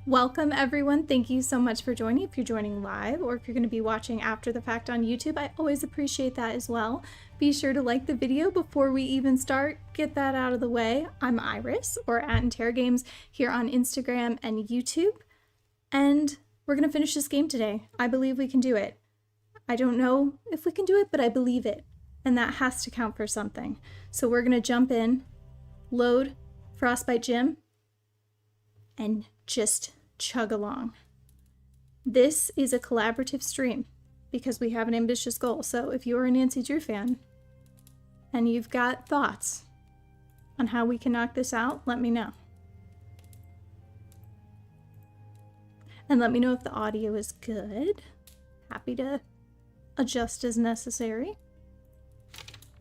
Welcome everyone. Thank you so much for joining. If you're joining live or if you're going to be watching after the fact on YouTube, I always appreciate that as well. Be sure to like the video before we even start. Get that out of the way. I'm Iris, or at Interrogames, here on Instagram and YouTube. And we're going to finish this game today. I believe we can do it. I don't know if we can do it, but I believe it. And that has to count for something. So we're going to jump in, load Frostbite Gym, and just chug along. This is a collaborative stream because we have an ambitious goal. So if you're a Nancy Drew fan and you've got thoughts on how we can knock this out, let me know. And let me know if the audio is good. Happy to adjust as necessary.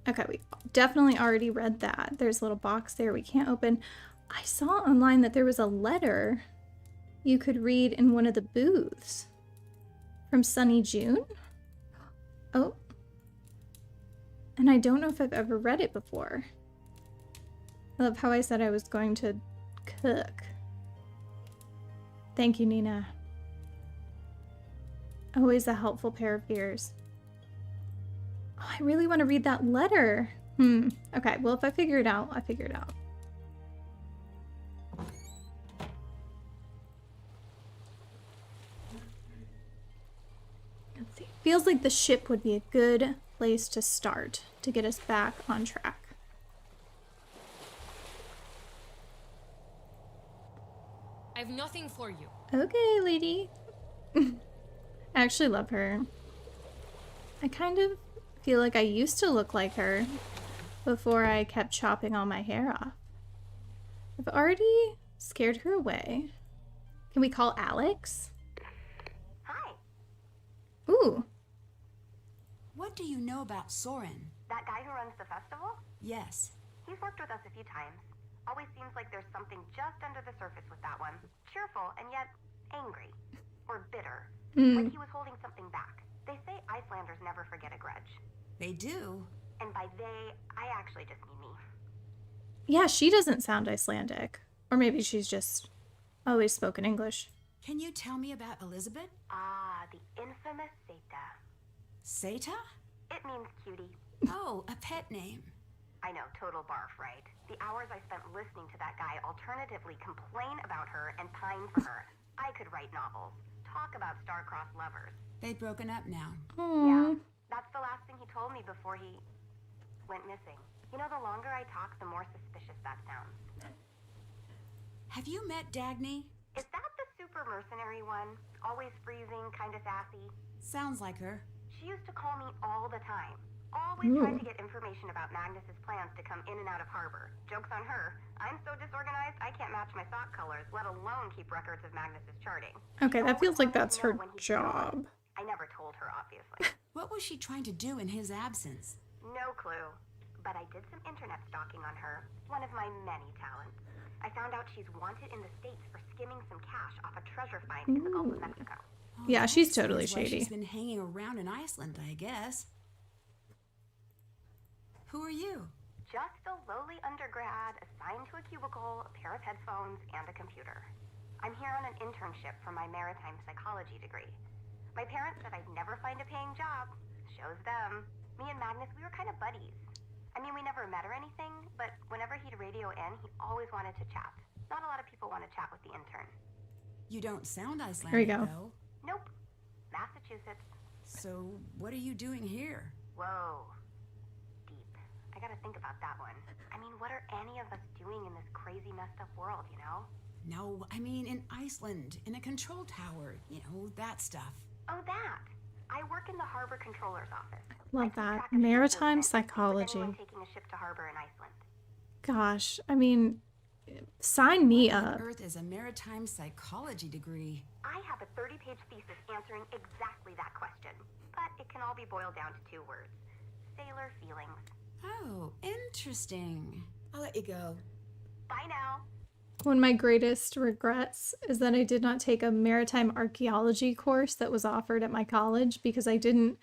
Okay, we definitely already read that. There's a little box there we can't open. I saw online that there was a letter you could read in one of the booths from Sunny June. Oh. And I don't know if I've ever read it before. I love how I said I was going to cook. Thank you, Nina. Always a helpful pair of ears. Oh, I really want to read that letter. Okay, well, if I figure it out, I figure it out. Let's see. Feels like the ship would be a good place to start to get us back on track. I've nothing for you. Okay, lady. I actually love her. I kind of feel like I used to look like her before I kept chopping all my hair off. I've already scared her away. Can we call Alex? Hi. Ooh. What do you know about Soren? That guy who runs the festival? Yes. He's worked with us a few times. Always seems like there's something just under the surface with that one. Cheerful and yet angry. Or bitter. Like he was holding something back. They say Icelanders never forget a grudge. They do. And by they, I actually just mean me. Yeah, she doesn't sound Icelandic. Or maybe she's just always spoken English. Can you tell me about Elizabeth? Ah, the infamous Seta. Seta? It means cutie. Oh, a pet name. I know, total barf, right? The hours I spent listening to that guy alternatively complain about her and pine for her. I could write novels. Talk about star-crossed lovers. They've broken up now. Yeah, that's the last thing he told me before he went missing. You know, the longer I talk, the more suspicious that sounds. Have you met Dagny? Is that the super mercenary one? Always freezing, kind of sassy? Sounds like her. She used to call me all the time. Always tried to get information about Magnus's plans to come in and out of harbor. Joke's on her. I'm so disorganized, I can't match my sock colors, let alone keep records of Magnus's charting. Okay, that feels like that's her When he's job. gone. I never told her, obviously. What was she trying to do in his absence? No clue. But I did some internet stalking on her. One of my many talents. I found out she's wanted in the States for skimming some cash off a treasure find in the Gulf of Mexico. Oh, Yeah, that she's totally explains why shady. She's been hanging around in Iceland, I guess. Who are you? Just a lowly undergrad assigned to a cubicle, a pair of headphones, and a computer. I'm here on an internship for my maritime psychology degree. My parents said I'd never find a paying job. Shows them. Me and Magnus, we were kind of buddies. I mean, we never met or anything, but whenever he'd radio in, he always wanted to chat. Not a lot of people want to chat with the intern. You don't sound Icelandic, There you go. though. Nope. Massachusetts. So, what are you doing here? Whoa. Deep. I gotta think about that one. I mean, what are any of us doing in this crazy messed up world, you know? No, I mean in Iceland, in a control tower, you know, that stuff. Oh, that. I work in the harbor controller's office. Love I keep that. track of Maritime ship movement, psychology. anyone taking a ship to harbor in Iceland. Gosh, I mean, sign me What up. on earth is a maritime psychology degree? I have a 30-page thesis answering exactly that question. But it can all be boiled down to 2 words. Sailor feelings. Oh, interesting. I'll let you go. Bye now. One of my greatest regrets is that I did not take a maritime archaeology course that was offered at my college because I didn't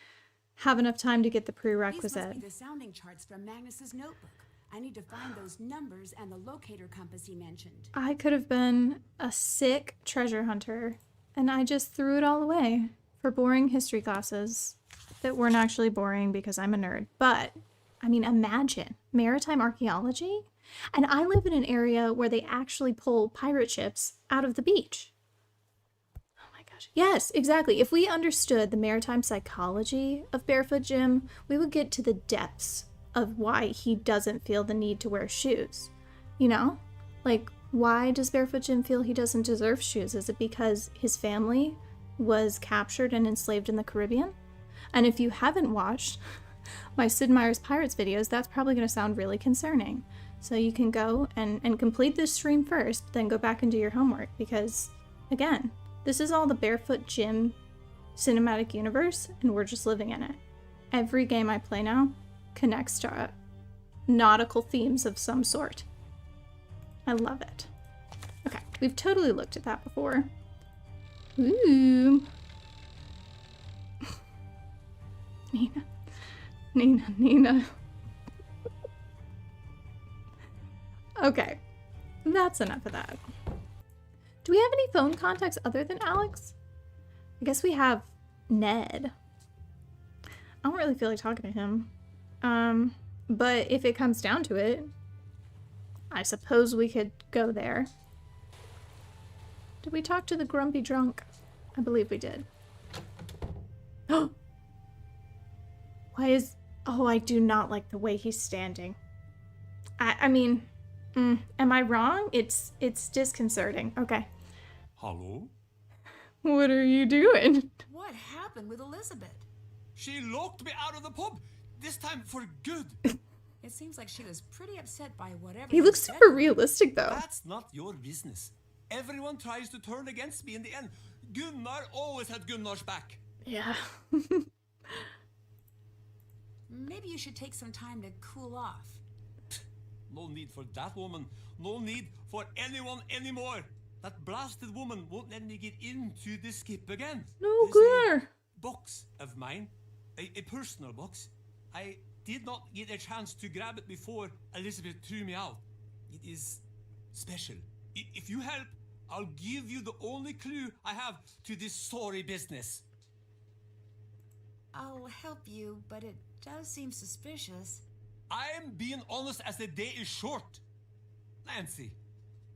have enough time to get the These must prerequisite. be the sounding charts from Magnus's notebook. I need to find those numbers and the locator compass he mentioned. I could have been a sick treasure hunter, and I just threw it all away for boring history classes that weren't actually boring because I'm a nerd. But, I mean, imagine maritime archaeology. And I live in an area where they actually pull pirate ships out of the beach. Oh my gosh. Yes, exactly. If we understood the maritime psychology of Barefoot Jim, we would get to the depths of why he doesn't feel the need to wear shoes. You know? Like, why does Barefoot Jim feel he doesn't deserve shoes? Is it because his family was captured and enslaved in the Caribbean? And if you haven't watched my Sid Meier's Pirates videos, that's probably going to sound really concerning. So you can go and complete this stream first, then go back and do your homework. Because, again, this is all the Barefoot Jim cinematic universe, and we're just living in it. Every game I play now connects to nautical themes of some sort. I love it. Okay, we've totally looked at that before. Ooh. Nina. Okay, that's enough of that. Do we have any phone contacts other than Alex? I guess we have Ned. I don't really feel like talking to him. But if it comes down to it, I suppose we could go there. Did we talk to the grumpy drunk? I believe we did. Oh! Why is... Oh, I do not like the way he's standing. I mean... am I wrong? It's disconcerting. Okay. Hello? What are you doing? What happened with Elizabeth? She locked me out of the pub, this time for good. It seems like she was pretty upset by whatever He you looks said. super realistic, though. That's not your business. Everyone tries to turn against me in the end. Gunnar always had Gunnar's back. Yeah. Maybe you should take some time to cool off. No need for that woman. No need for anyone anymore. That blasted woman won't let me get into the skip again. No, There's Gunnar. a box of mine. A personal box. I did not get a chance to grab it before Elizabeth threw me out. It is special. If you help, I'll give you the only clue I have to this sorry business. I'll help you, but it does seem suspicious. I'm being honest as the day is short. Nancy,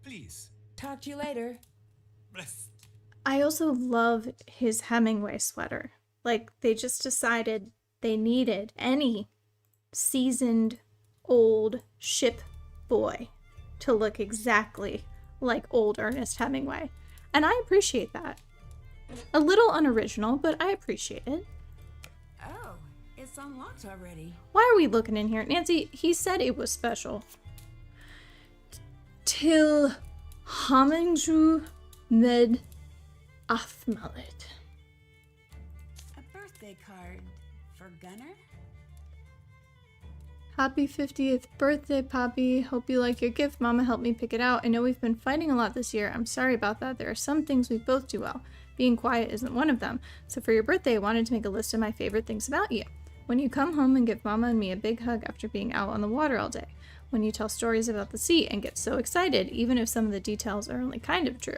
please. Talk to you later. Bless. I also love his Hemingway sweater. Like, they just decided they needed any seasoned old ship boy to look exactly like old Ernest Hemingway. And I appreciate that. A little unoriginal, but I appreciate it. Oh, it's unlocked already. Why are we looking in here? Nancy, he said it was special. Till Hamingju med afmalet. A birthday card for Gunnar? Happy 50th birthday, Poppy. Hope you like your gift. Mama helped me pick it out. I know we've been fighting a lot this year. I'm sorry about that. There are some things we both do well. Being quiet isn't one of them. So for your birthday, I wanted to make a list of my favorite things about you. When you come home and give Mama and me a big hug after being out on the water all day. When you tell stories about the sea and get so excited, even if some of the details are only kind of true.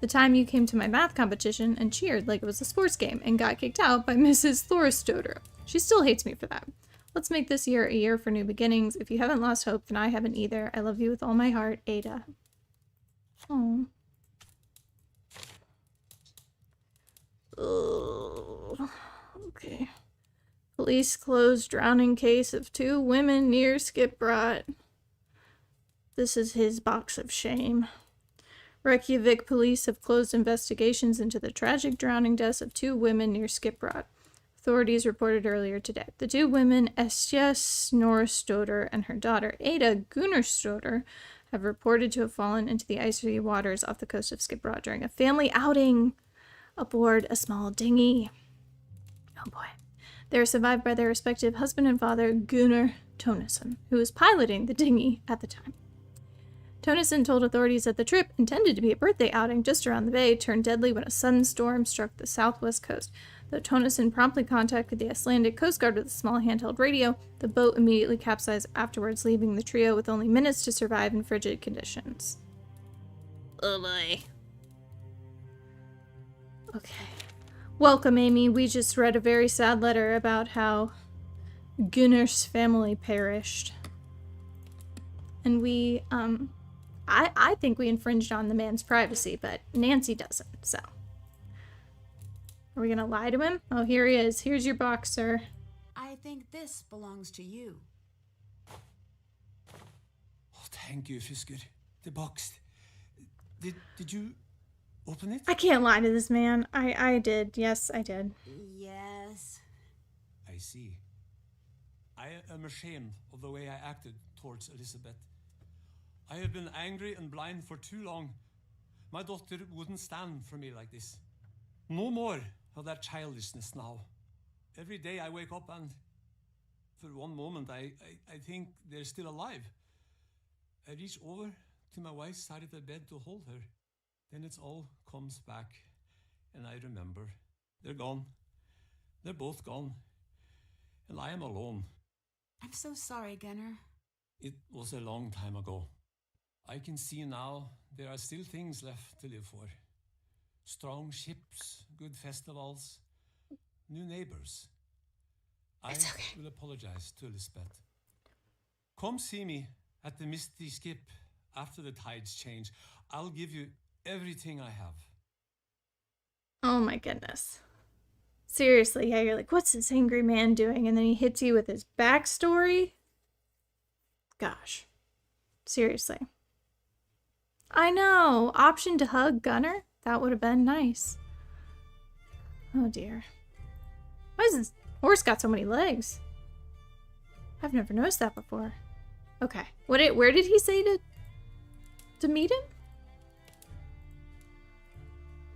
The time you came to my math competition and cheered like it was a sports game and got kicked out by Mrs. Thorstoder. She still hates me for that. Let's make this year a year for new beginnings. If you haven't lost hope, then I haven't either. I love you with all my heart, Ada. Oh. Okay. Police closed drowning case of 2 women near Skipbrot. This is his box of shame. Reykjavik police have closed investigations into the tragic drowning deaths of 2 women near Skipbrot. Authorities reported earlier today. The 2 women, Estja Snorstoder and her daughter, Ada Gunnarsstoder, have reported to have fallen into the icy waters off the coast of Skipbrot during a family outing aboard a small dinghy. Oh boy. They are survived by their respective husband and father, Gunnar Tonnesson, who was piloting the dinghy at the time. Tonnesson told authorities that the trip, intended to be a birthday outing just around the bay, turned deadly when a sudden storm struck the southwest coast. Though Tonneson promptly contacted the Icelandic Coast Guard with a small handheld radio, the boat immediately capsized afterwards, leaving the trio with only minutes to survive in frigid conditions. Oh my. Okay. Welcome, Amy. We just read a very sad letter about how Gunnar's family perished. And we, I think we infringed on the man's privacy, but Nancy doesn't, so. Are we gonna lie to him? Oh, here he is. Here's your box, sir. I think this belongs to you. Oh, thank you, Fisker. The box. Did you open it? I can't lie to this man. I did. Yes, I did. Yes. I see. I am ashamed of the way I acted towards Elizabeth. I have been angry and blind for too long. My daughter wouldn't stand for me like this. No more of that childishness now. Every day I wake up and for one moment I think they're still alive. I reach over to my wife's side of the bed to hold her. Then it all comes back and I remember. They're gone. They're both gone. And I am alone. I'm so sorry, Gunnar. It was a long time ago. I can see now there are still things left to live for. Strong ships, good festivals, new neighbors. It's I okay. will apologize to Elizabeth. Come see me at the Misty Skip after the tides change. I'll give you everything I have. Oh my goodness. Seriously, yeah, you're like, what's this angry man doing? And then he hits you with his backstory? Gosh. Seriously. I know. Option to hug Gunnar? That would have been nice. Oh dear. Why has this horse got so many legs? I've never noticed that before. Okay. Where did he say to meet him?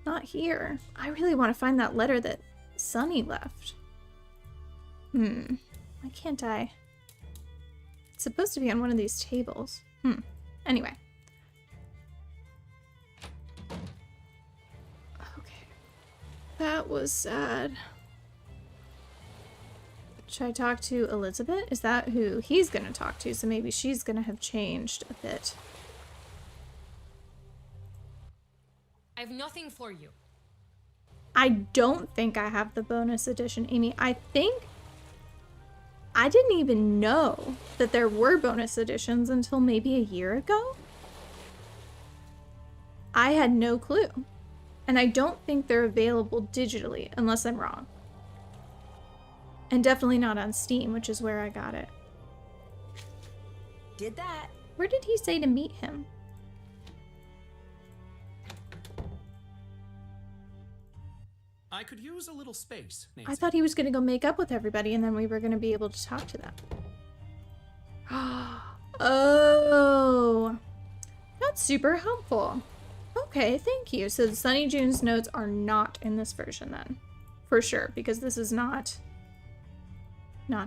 Not here. I really want to find that letter that Sunny left. Why can't I? It's supposed to be on one of these tables. Anyway. Okay. That was sad. Should I talk to Elizabeth? Is that who he's gonna talk to? So maybe she's gonna have changed a bit. I have nothing for you. I don't think I have the bonus edition, Amy. I think I didn't even know that there were bonus editions until maybe a year ago. I had no clue. And I don't think they're available digitally, unless I'm wrong. And definitely not on Steam, which is where I got it. Did that. Where did he say to meet him? I could use a little space, Nancy. I thought he was going to go make up with everybody and then we were going to be able to talk to them. Oh, that's super helpful. Okay, thank you. So the Sunny June's notes are not in this version then. For sure, because this is not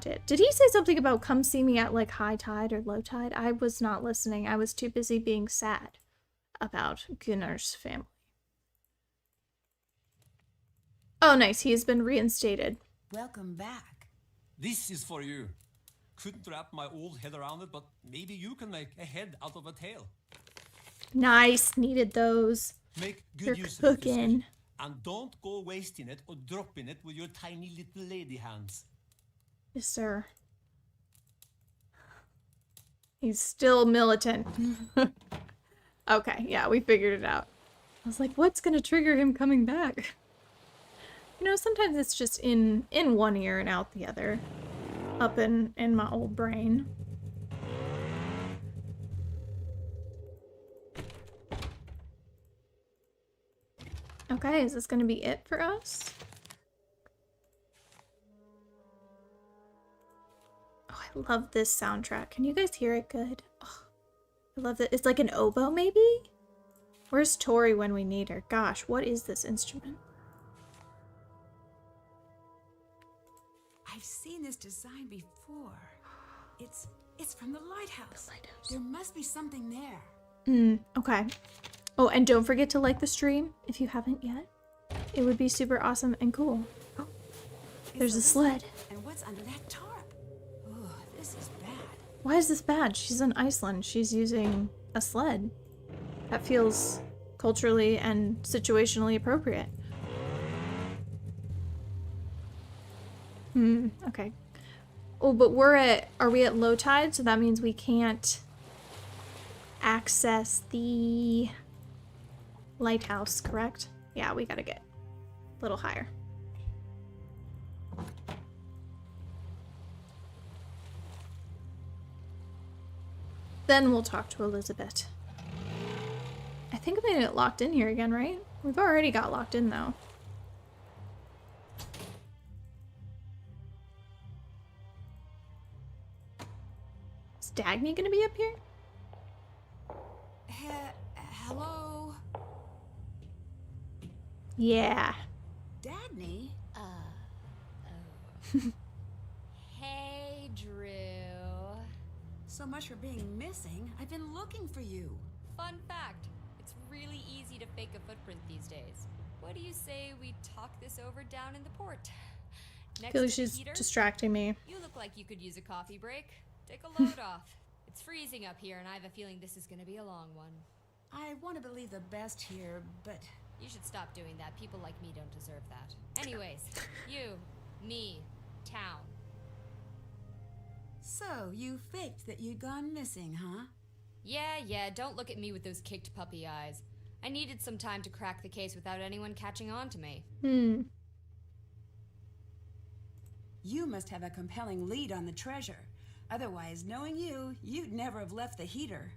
it. Did he say something about come see me at like high tide or low tide? I was not listening. I was too busy being sad about Gunnar's family. Oh, nice. He has been reinstated. Welcome back. This is for you. Couldn't wrap my old head around it, but maybe you can make a head out of a tail. Nice. Needed those. Make good You're use of it, cooking. Fisker. And don't go wasting it or dropping it with your tiny little lady hands. Yes, sir. He's still militant. Okay, yeah, we figured it out. I was like, what's gonna trigger him coming back? You know, sometimes it's just in one ear and out the other. Up in my old brain. Okay, is this gonna be it for us? Oh, I love this soundtrack. Can you guys hear it good? Oh, I love it. It's like an oboe, maybe? Where's Tori when we need her? Gosh, what is this instrument? I've seen this design before. It's from the lighthouse. There must be something there. Okay. Oh, and don't forget to like the stream if you haven't yet. It would be super awesome and cool. Oh, There's a sled. And what's under that tarp? Oh, this is bad. Why is this bad? She's in Iceland. She's using a sled. That feels culturally and situationally appropriate. Okay. Oh, but are we at low tide? So that means we can't access the lighthouse, correct? Yeah, we gotta get a little higher. Then we'll talk to Elizabeth. I think I'm gonna get locked in here again, right? We've already got locked in though. Is Dagny gonna be up here? Hello? Yeah. Dagny? Hey, Drew. So much for being missing. I've been looking for you. Fun fact, it's really easy to fake a footprint these days. What do you say we talk this over down in the port? I Next feel like to the she's heater? distracting me. You look like you could use a coffee break. Take a load off. It's freezing up here, and I have a feeling this is gonna be a long one. I want to believe the best here, but You should stop doing that. People like me don't deserve that. Anyways, you, me, town. so you faked that you'd gone missing, huh? Yeah, don't look at me with those kicked puppy eyes. I needed some time to crack the case without anyone catching on to me. You must have a compelling lead on the treasure. Otherwise, knowing you, you'd never have left the heater.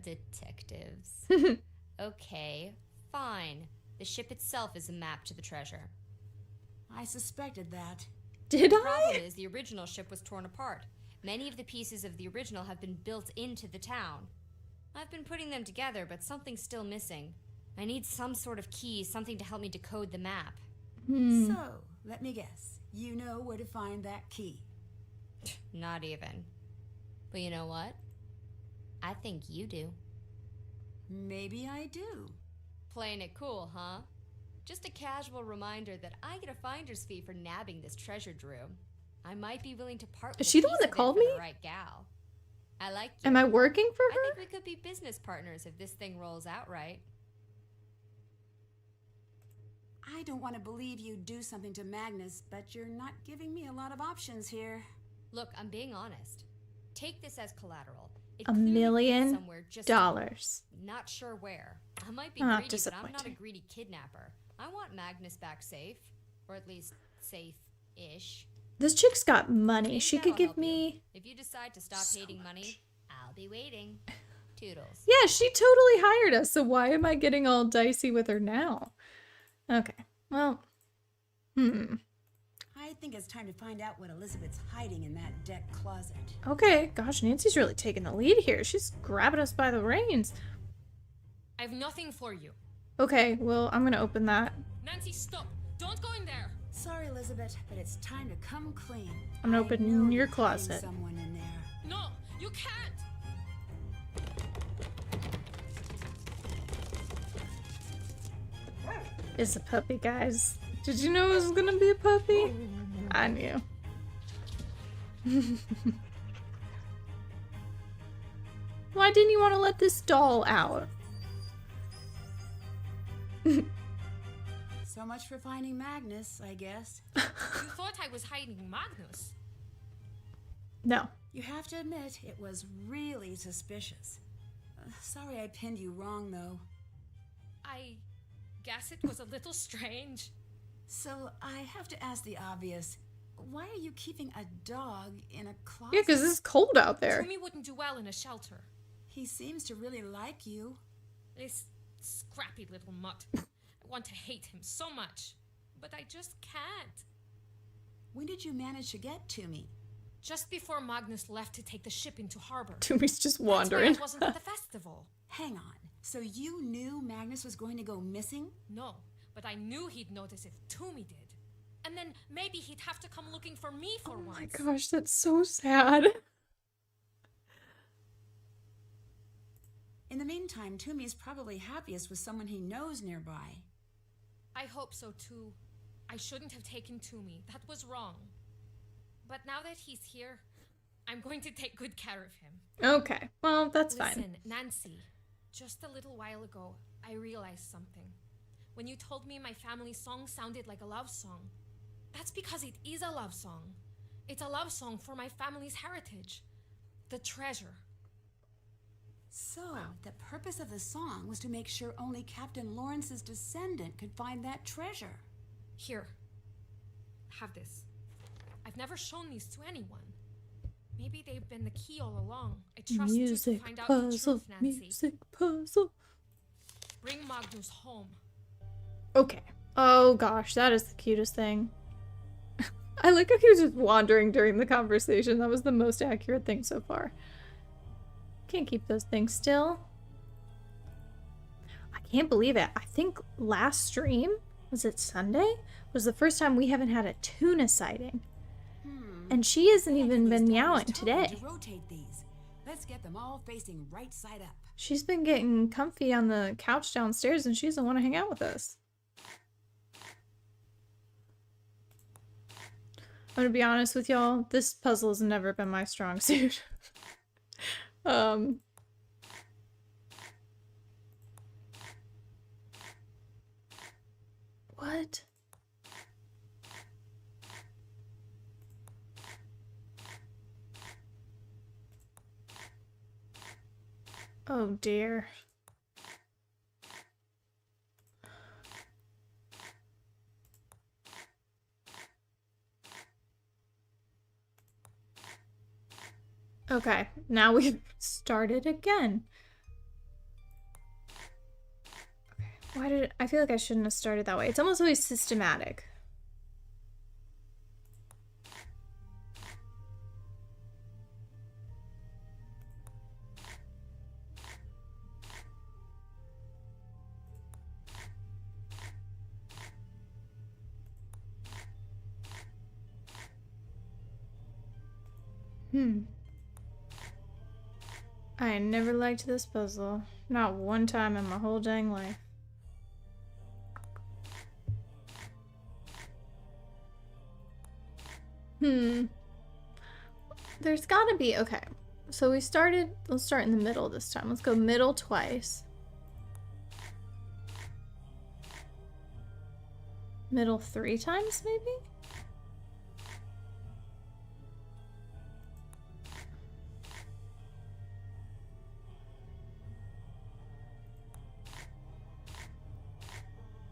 Detectives. Okay, fine. The ship itself is a map to the treasure. I suspected that. Did The problem I? is the original ship was torn apart. Many of the pieces of the original have been built into the town. I've been putting them together, but something's still missing. I need some sort of key, something to help me decode the map. So, let me guess. You know where to find that key. Not even. But you know what? I think you do. Maybe I do. Playing it cool, huh? Just a casual reminder that I get a finder's fee for nabbing this treasure, Drew. I might be willing to part with Is she a the one piece that of it called for me? the right gal. I like you. Am I working for I her? think we could be business partners if this thing rolls out right. I don't want to believe you'd do something to Magnus, but you're not giving me a lot of options here. Look, I'm being honest. Take this as collateral. It $1 clearly million is somewhere just not sure where. I might be Ah, greedy, but I'm not a disappointing. greedy kidnapper. I want Magnus back safe, or at least safe-ish. This chick's got money. Maybe She that'll could give help you. me... If you decide to stop hating money, I'll be waiting. Toodles. Yeah, she totally hired us, so why am I getting all dicey with her now? Okay, well... I think it's time to find out what Elizabeth's hiding in that deck closet. Okay, gosh, Nancy's really taking the lead here. She's grabbing us by the reins. I have nothing for you. Okay, well, I'm gonna open that. Nancy, stop! Don't go in there! Sorry, Elizabeth, but it's time to come clean. I'm gonna I open know your you're hiding closet. Someone in there. No, you can't! It's a puppy, guys. Did you know it was gonna be a puppy? I knew. Why didn't you want to let this doll out? So much for finding Magnus, I guess. You thought I was hiding Magnus. No. You have to admit, it was really suspicious. Sorry I pinned you wrong, though. I guess it was a little strange. So I have to ask the obvious. Why are you keeping a dog in a closet? Yeah, because it's cold out there. Tommy wouldn't do well in a shelter. He seems to really like you. This scrappy little mutt. I want to hate him so much, but I just can't. When did you manage to get to me? Just before Magnus left to take the ship into harbor. Toomey's just That's why wandering. I wasn't at the festival. Hang on. So you knew Magnus was going to go missing? No, but I knew he'd notice if Toomey did. And then maybe he'd have to come looking for me for Oh once. my gosh, that's so sad. In the meantime, Toomey's probably happiest with someone he knows nearby. I hope so too. I shouldn't have taken Toomey. That was wrong. But now that he's here, I'm going to take good care of him. Okay, well, that's fine. Listen, Nancy, just a little while ago, I realized something. When you told me my family's song sounded like a love song, that's because it is a love song. It's a love song for my family's heritage. The treasure. So, the purpose of the song was to make sure only Captain Lawrence's descendant could find that treasure. Here. Have this. I've never shown these to anyone. Maybe they've been the key all along. I trust you to find out the truth, Nancy. Music puzzle. Bring Magnus home. Okay. Oh gosh, that is the cutest thing. I like how he was just wandering during the conversation. That was the most accurate thing so far. Can't keep those things still. I can't believe it. I think last stream, was it Sunday? Was the first time we haven't had a tuna sighting. And she hasn't even been meowing today. To rotate these. Let's get them all facing right side up. She's been getting comfy on the couch downstairs and she doesn't want to hang out with us. I'm gonna be honest with y'all, this puzzle has never been my strong suit. What? Oh dear. Okay, now we've started again. Okay, why did I feel like I shouldn't have started that way? It's almost always systematic. I never liked this puzzle. Not one time in my whole dang life. There's gotta be, okay. So we started, let's start in the middle this time. Let's go middle twice. Middle 3 times, maybe?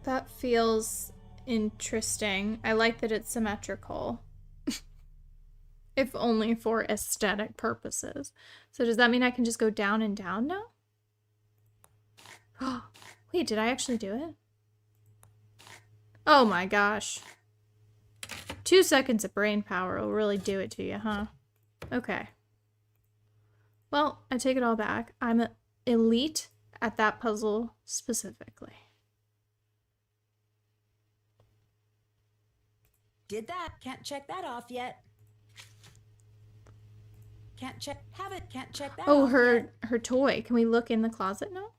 That feels interesting. I like that it's symmetrical. If only for aesthetic purposes. So does that mean I can just go down and down now? Oh, wait, did I actually do it? Oh my gosh. 2 seconds of brain power will really do it to you, huh? Okay. Well, I take it all back. I'm elite at that puzzle specifically. Did that. Can't check that off yet. Can't check. Have it. Can't check that Oh, off her yet. toy. Can we look in the closet now?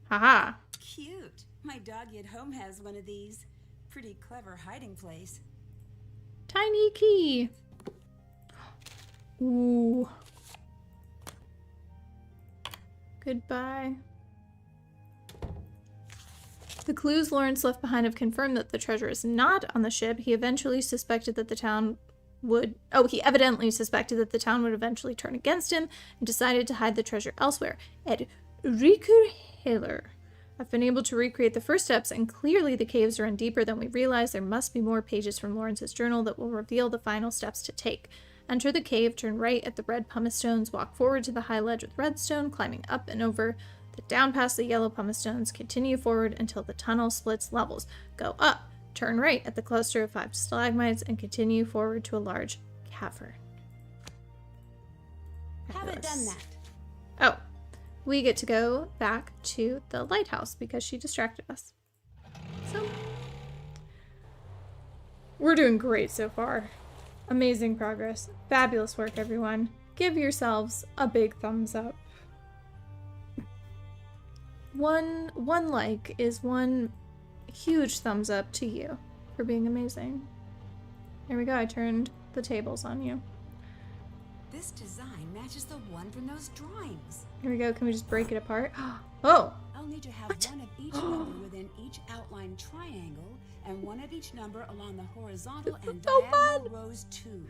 Haha. Cute. My doggy at home has one of these. Pretty clever hiding place. Tiny key. Ooh. Goodbye. The clues Lawrence left behind have confirmed that the treasure is not on the ship. He eventually suspected that the town would... Oh, he evidently suspected that the town would eventually turn against him and decided to hide the treasure elsewhere. At Rikurhaler. I've been able to recreate the first steps, and clearly the caves run deeper than we realized. There must be more pages from Lawrence's journal that will reveal the final steps to take. Enter the cave, turn right at the red pumice stones, walk forward to the high ledge with redstone, climbing up and over down past the yellow pumice stones, continue forward until the tunnel splits levels. Go up, turn right at the cluster of 5 stalagmites, and continue forward to a large cavern. Haven't done that. Oh, we get to go back to the lighthouse because she distracted us. So, we're doing great so far. Amazing progress. Fabulous work, everyone. Give yourselves a big thumbs up. One like is one huge thumbs up to you for being amazing. There we go. I turned the tables on you. This design matches the one from those drawings. Here we go. Can we just break it apart? Oh! I'll need to have one of each number within each outline triangle and one of each number along the horizontal and so diagonal fun. rows too.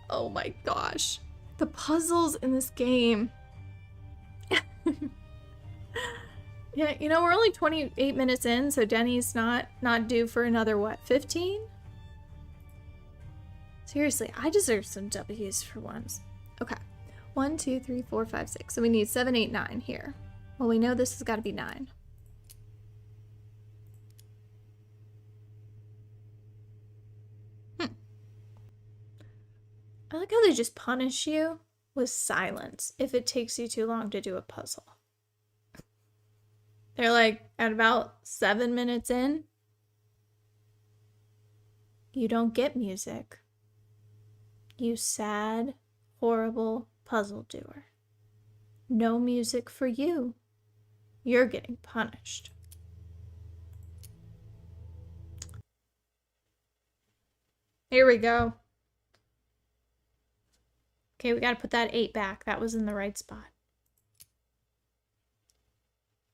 Oh my gosh. The puzzles in this game. Yeah, you know, we're only 28 minutes in, so Denny's not due for another, what, 15? Seriously, I deserve some W's for once. Okay. 1, 2, 3, 4, 5, 6. So we need 7, 8, 9 here. Well, we know this has got to be 9. I like how they just punish you with silence if it takes you too long to do a puzzle. They're like, at about 7 minutes in, you don't get music. You sad, horrible puzzle doer. No music for you. You're getting punished. Here we go. Okay, we gotta put that 8 back. That was in the right spot.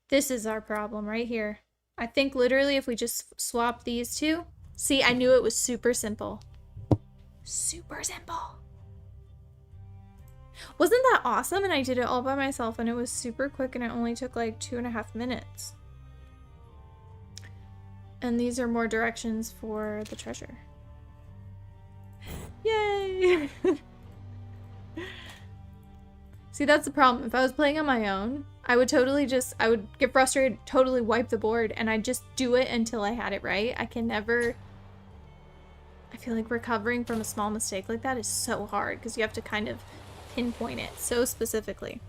This is our problem right here. I think literally if we just swap these two. See, I knew it was super simple. Super simple. Wasn't that awesome? And I did it all by myself and it was super quick and it only took like 2.5 minutes. And these are more directions for the treasure. Yay! See, that's the problem. If I was playing on my own, I would get frustrated, totally wipe the board, and I'd just do it until I had it right. I feel like recovering from a small mistake like that is so hard because you have to kind of pinpoint it so specifically.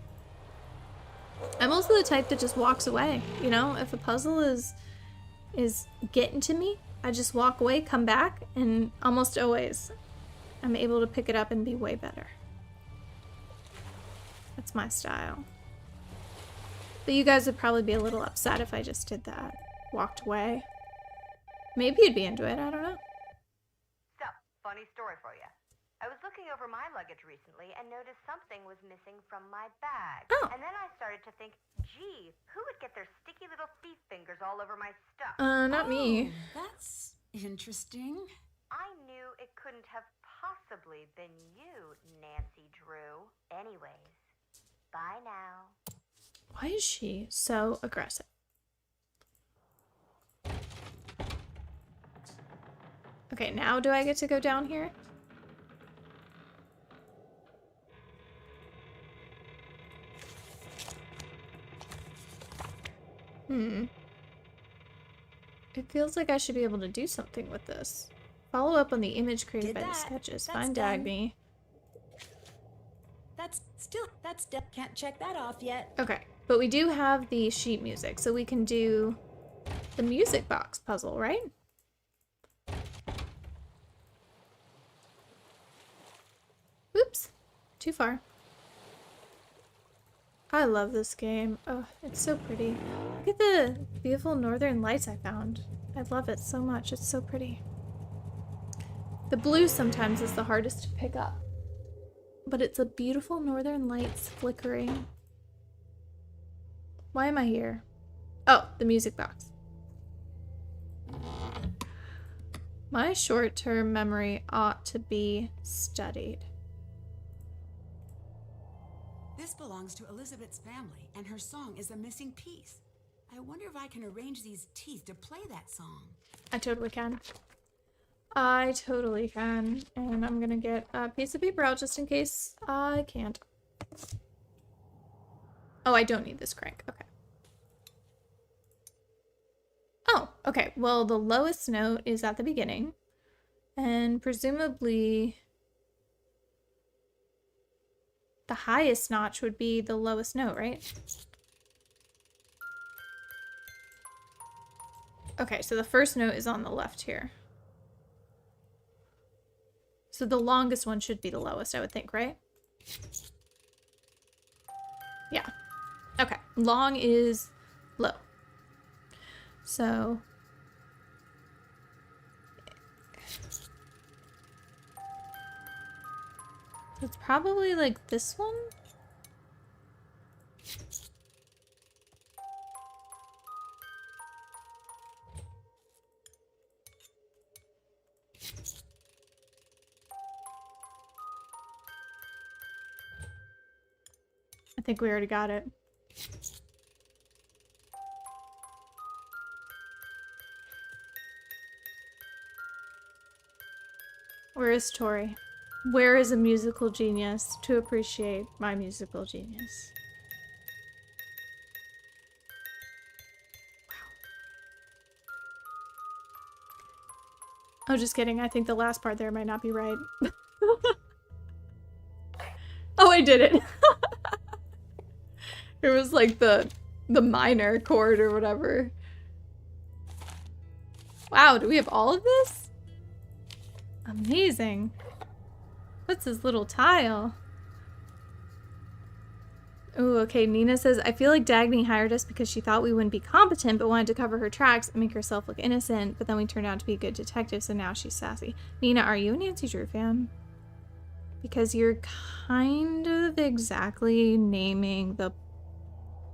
I'm also the type that just walks away, you know? If a puzzle is getting to me, I just walk away, come back, and almost always I'm able to pick it up and be way better. That's my style. But you guys would probably be a little upset if I just did that. Walked away. Maybe you'd be into it, I don't know. So, funny story for you. I was looking over my luggage recently and noticed something was missing from my bag. Oh. And then I started to think, gee, who would get their sticky little thief fingers all over my stuff? Not me. That's interesting. I knew it couldn't have possibly been you, Nancy Drew. Anyways, bye now. Why is she so aggressive? Okay, now do I get to go down here? It feels like I should be able to do something with this. Follow up on the image created by the sketches. Find Dagny. That's can't check that off yet. Okay, but we do have the sheet music, so we can do the music box puzzle, right? Oops, too far. I love this game. Oh, it's so pretty. Look at the beautiful northern lights I found. I love it so much. It's so pretty. The blue sometimes is the hardest to pick up. But it's a beautiful northern lights flickering. Why am I here? Oh, the music box. My short-term memory ought to be studied. This belongs to Elizabeth's family, and her song is a missing piece. I wonder if I can arrange these teeth to play that song. I totally can. I totally can. And I'm gonna get a piece of paper out just in case I can't. Oh, I don't need this crank. Okay. Oh, okay. Well, the lowest note is at the beginning. And presumably the highest notch would be the lowest note, right? Okay, so the first note is on the left here. So the longest one should be the lowest, I would think, right? Yeah. Okay. Long is low. So It's probably like this one? I think we already got it. Where is Tori? Where is a musical genius to appreciate my musical genius? Wow. Oh, just kidding. I think the last part there might not be right. Oh, I did it. It was like the minor chord or whatever. Wow, do we have all of this? Amazing. What's this little tile? Ooh, okay, Nina says, I feel like Dagny hired us because she thought we wouldn't be competent but wanted to cover her tracks and make herself look innocent, but then we turned out to be good detectives, so now she's sassy. Nina, are you a Nancy Drew fan? Because you're kind of exactly naming the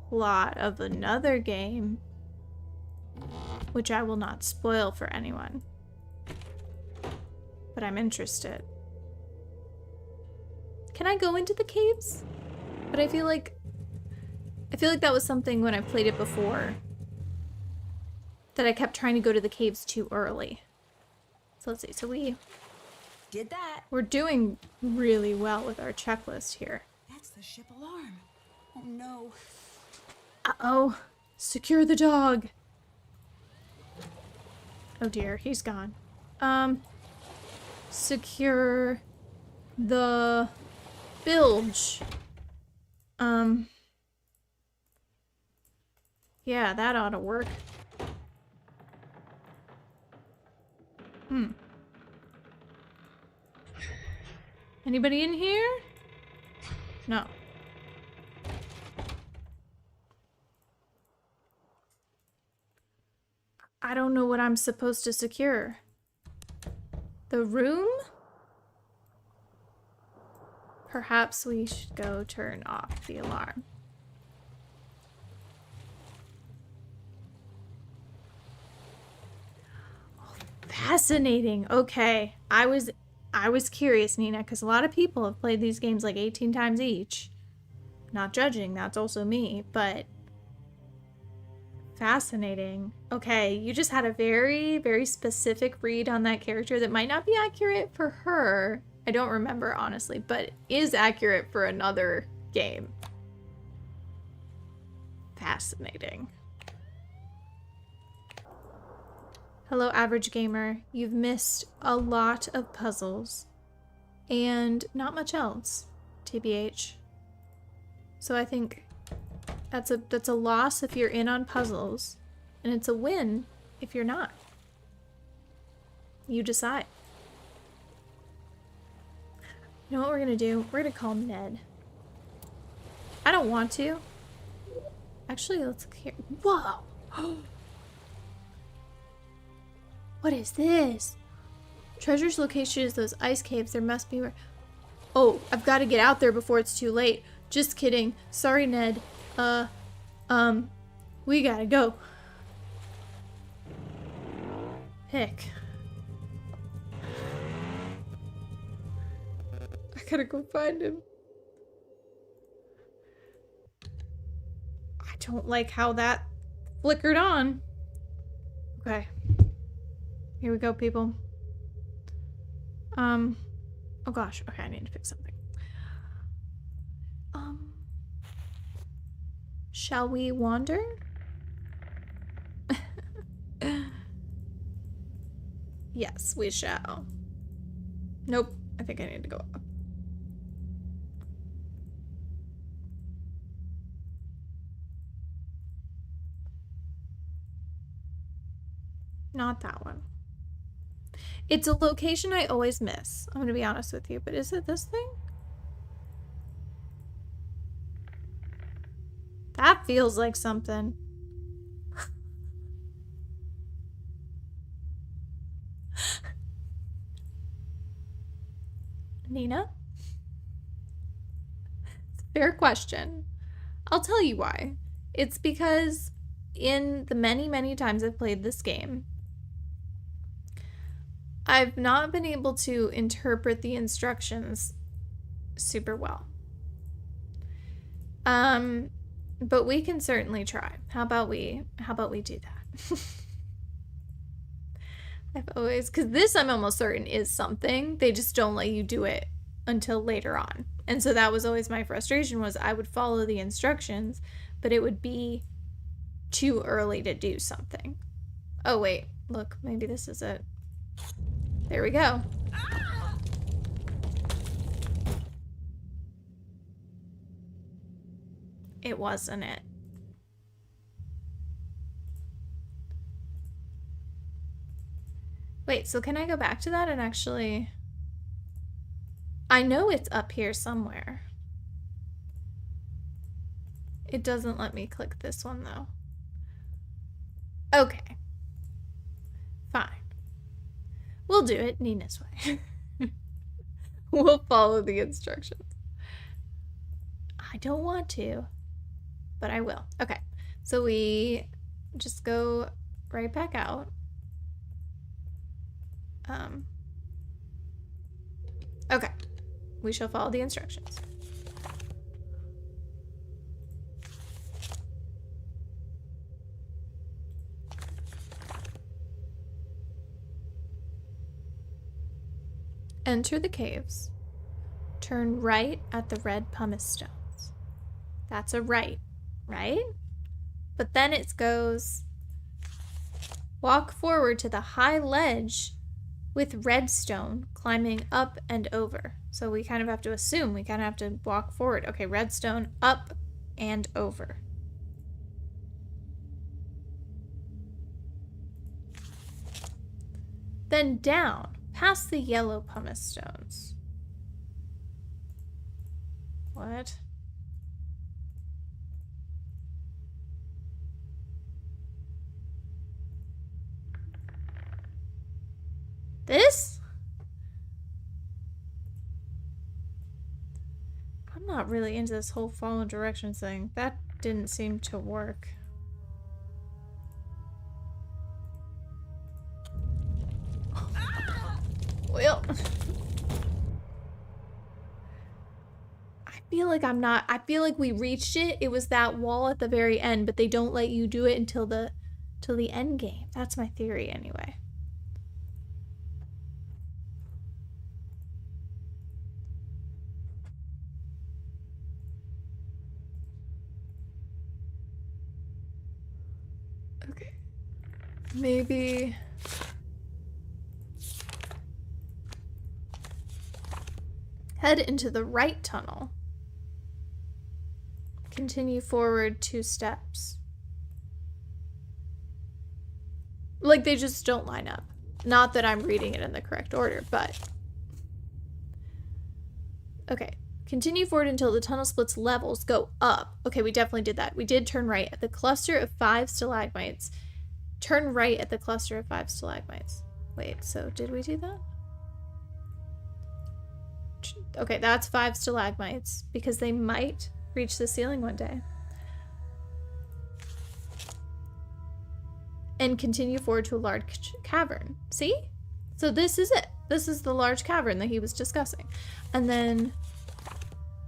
plot of another game, which I will not spoil for anyone. But I'm interested. Can I go into the caves? But I feel like that was something when I played it before that I kept trying to go to the caves too early. So let's see. So Did that. we're doing really well with our checklist here. That's the ship alarm. Oh no. Uh-oh. Secure the dog. Oh dear, he's gone. Secure the bilge. Yeah, that ought to work. Anybody in here? No. I don't know what I'm supposed to secure. The room? Perhaps we should go turn off the alarm. Oh, fascinating. Okay. I was curious, Nina, because a lot of people have played these games like 18 times each. Not judging, that's also me, but fascinating. Okay, you just had a very, very specific read on that character that might not be accurate for her. I don't remember, honestly, but is accurate for another game. Fascinating. Hello, average gamer. You've missed a lot of puzzles and not much else, TBH. So I think that's a loss if you're in on puzzles, and it's a win if you're not. You decide. You know what we're gonna do? We're gonna call Ned. I don't want to. Actually, let's look here. Whoa! What is this? Treasure's location is those ice caves. There must be where... Oh, I've got to get out there before it's too late. Just kidding. Sorry, Ned. We gotta go. Heck. I gotta go find him. I don't like how that flickered on. Okay. Here we go, people. Oh gosh. Okay, I need to fix something. Shall we wander? Yes, we shall. Nope. I think I need to go up. Not that one. It's a location I always miss. I'm gonna be honest with you, but is it this thing? That feels like something. Nina? Fair question. I'll tell you why. It's because in the many, many times I've played this game, I've not been able to interpret the instructions super well. But we can certainly try. How about we do that? I've always, because this I'm almost certain is something. They just don't let you do it until later on. And so that was always my frustration, was I would follow the instructions, but it would be too early to do something. Oh wait, look, maybe this is it. There we go. It wasn't it. Wait, so can I go back to that and actually... I know it's up here somewhere. It doesn't let me click this one though. Okay. Fine. We'll do it Nina's way. We'll follow the instructions. I don't want to, but I will. Okay, so we just go right back out. Okay, we shall follow the instructions. Enter the caves. Turn right at the red pumice stones. That's a right, right? But then it goes, walk forward to the high ledge with redstone climbing up and over. So we kind of have to assume, we kind of have to walk forward. Okay, redstone up and over. Then down, past the yellow pumice stones. What? This? I'm not really into this whole follow directions thing. That didn't seem to work. Well, I feel like I feel like we reached it. It was that wall at the very end, but they don't let you do it until the end game. That's my theory anyway. Okay. Maybe head into the right tunnel. Continue forward 2 steps. Like, they just don't line up. Not that I'm reading it in the correct order, but... Okay. Continue forward until the tunnel splits levels. Go up. Okay, we definitely did that. We did turn right at the cluster of 5 stalagmites. Turn right at the cluster of 5 stalagmites. Wait, so did we do that? Okay, that's 5 stalagmites, because they might reach the ceiling one day. And continue forward to a large cavern. See? So this is it. This is the large cavern that he was discussing. And then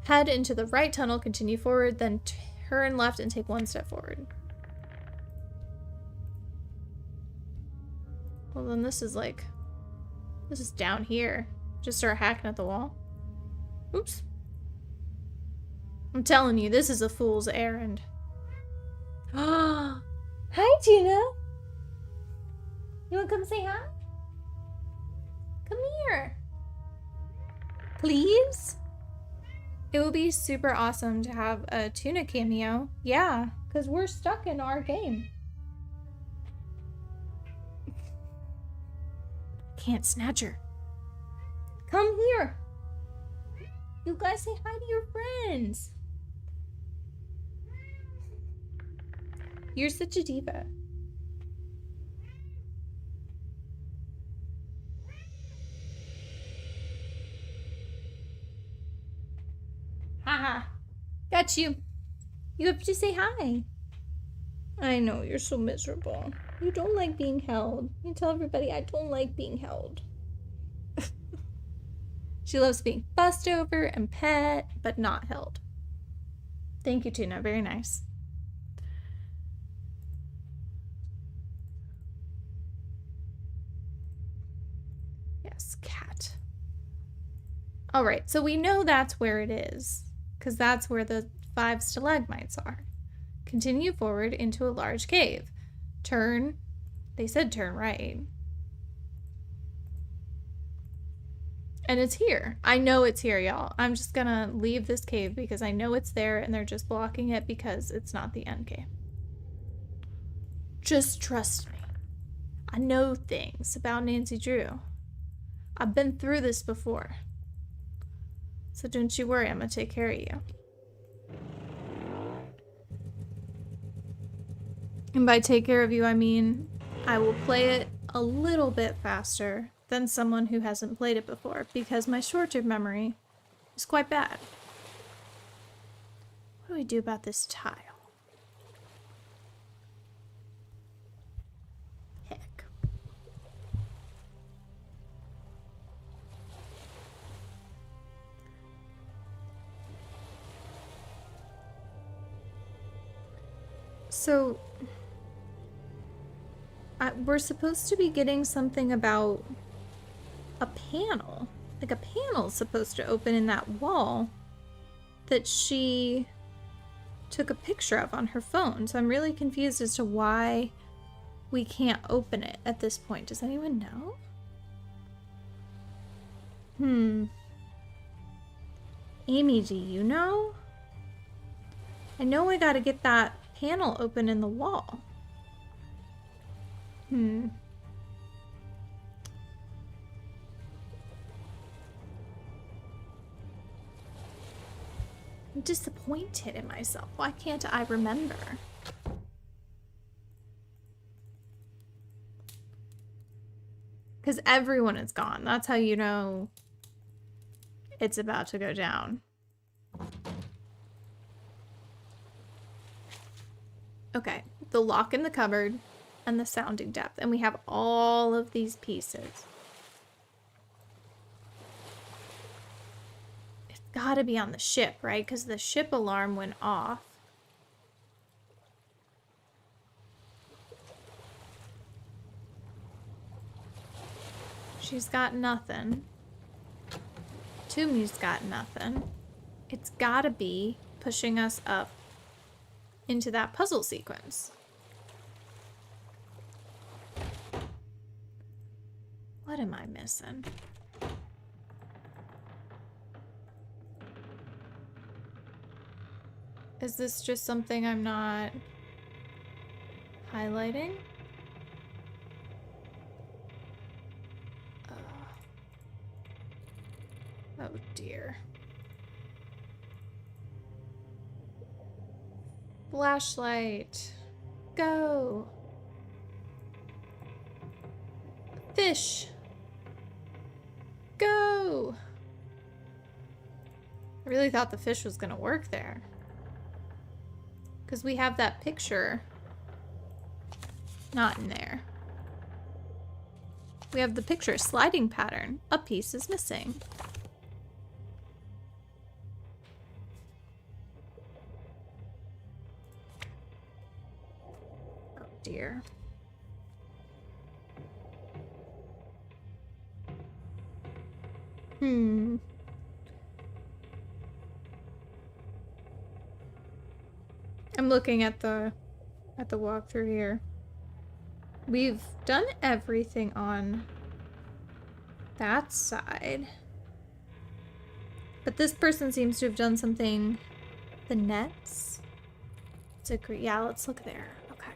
head into the right tunnel, continue forward, then turn left and take 1 step forward. Well, then this is like... This is down here. Just start hacking at the wall. Oops. I'm telling you, this is a fool's errand. Ah, hi, Tina. You wanna come say hi? Come here. Please? It would be super awesome to have a Tuna cameo. Yeah, because we're stuck in our game. Can't snatch her. Come here. You guys say hi to your friends. You're such a diva. Haha. Got you. You have to say hi. I know, you're so miserable. You don't like being held. You tell everybody, I don't like being held. She loves being fussed over and pet, but not held. Thank you, Tuna. Very nice. Yes, cat. All right, so we know that's where it is, because that's where the 5 stalagmites are. Continue forward into a large cave. Turn, they said turn right. And it's here. I know it's here, y'all. I'm just gonna leave this cave because I know it's there and they're just blocking it because it's not the end cave. Just trust me. I know things about Nancy Drew. I've been through this before. So don't you worry, I'm gonna take care of you. And by take care of you, I mean I will play it a little bit faster than someone who hasn't played it before, because my short-term memory is quite bad. What do we do about this tile? Heck. So, we're supposed to be getting something about a panel. Like a panel's supposed to open in that wall that she took a picture of on her phone. So I'm really confused as to why we can't open it at this point. Does anyone know? Amy, do you know? I know I gotta get that panel open in the wall. I'm disappointed in myself. Why can't I remember? Because everyone is gone. That's how you know it's about to go down. Okay, the lock in the cupboard and the sounding depth. And we have all of these pieces. It's gotta be on the ship, right? Because the ship alarm went off. She's got nothing. Toomey's got nothing. It's gotta be pushing us up into that puzzle sequence. What am I missing? Is this just something I'm not highlighting? Oh dear. Flashlight. Go. Fish. Go. I really thought the fish was gonna work there. Because we have that picture not in there. We have the picture sliding pattern. A piece is missing. Oh dear. I'm looking at the walkthrough here. We've done everything on that side. But this person seems to have done something. The nets? It's a great, yeah, let's look there. Okay.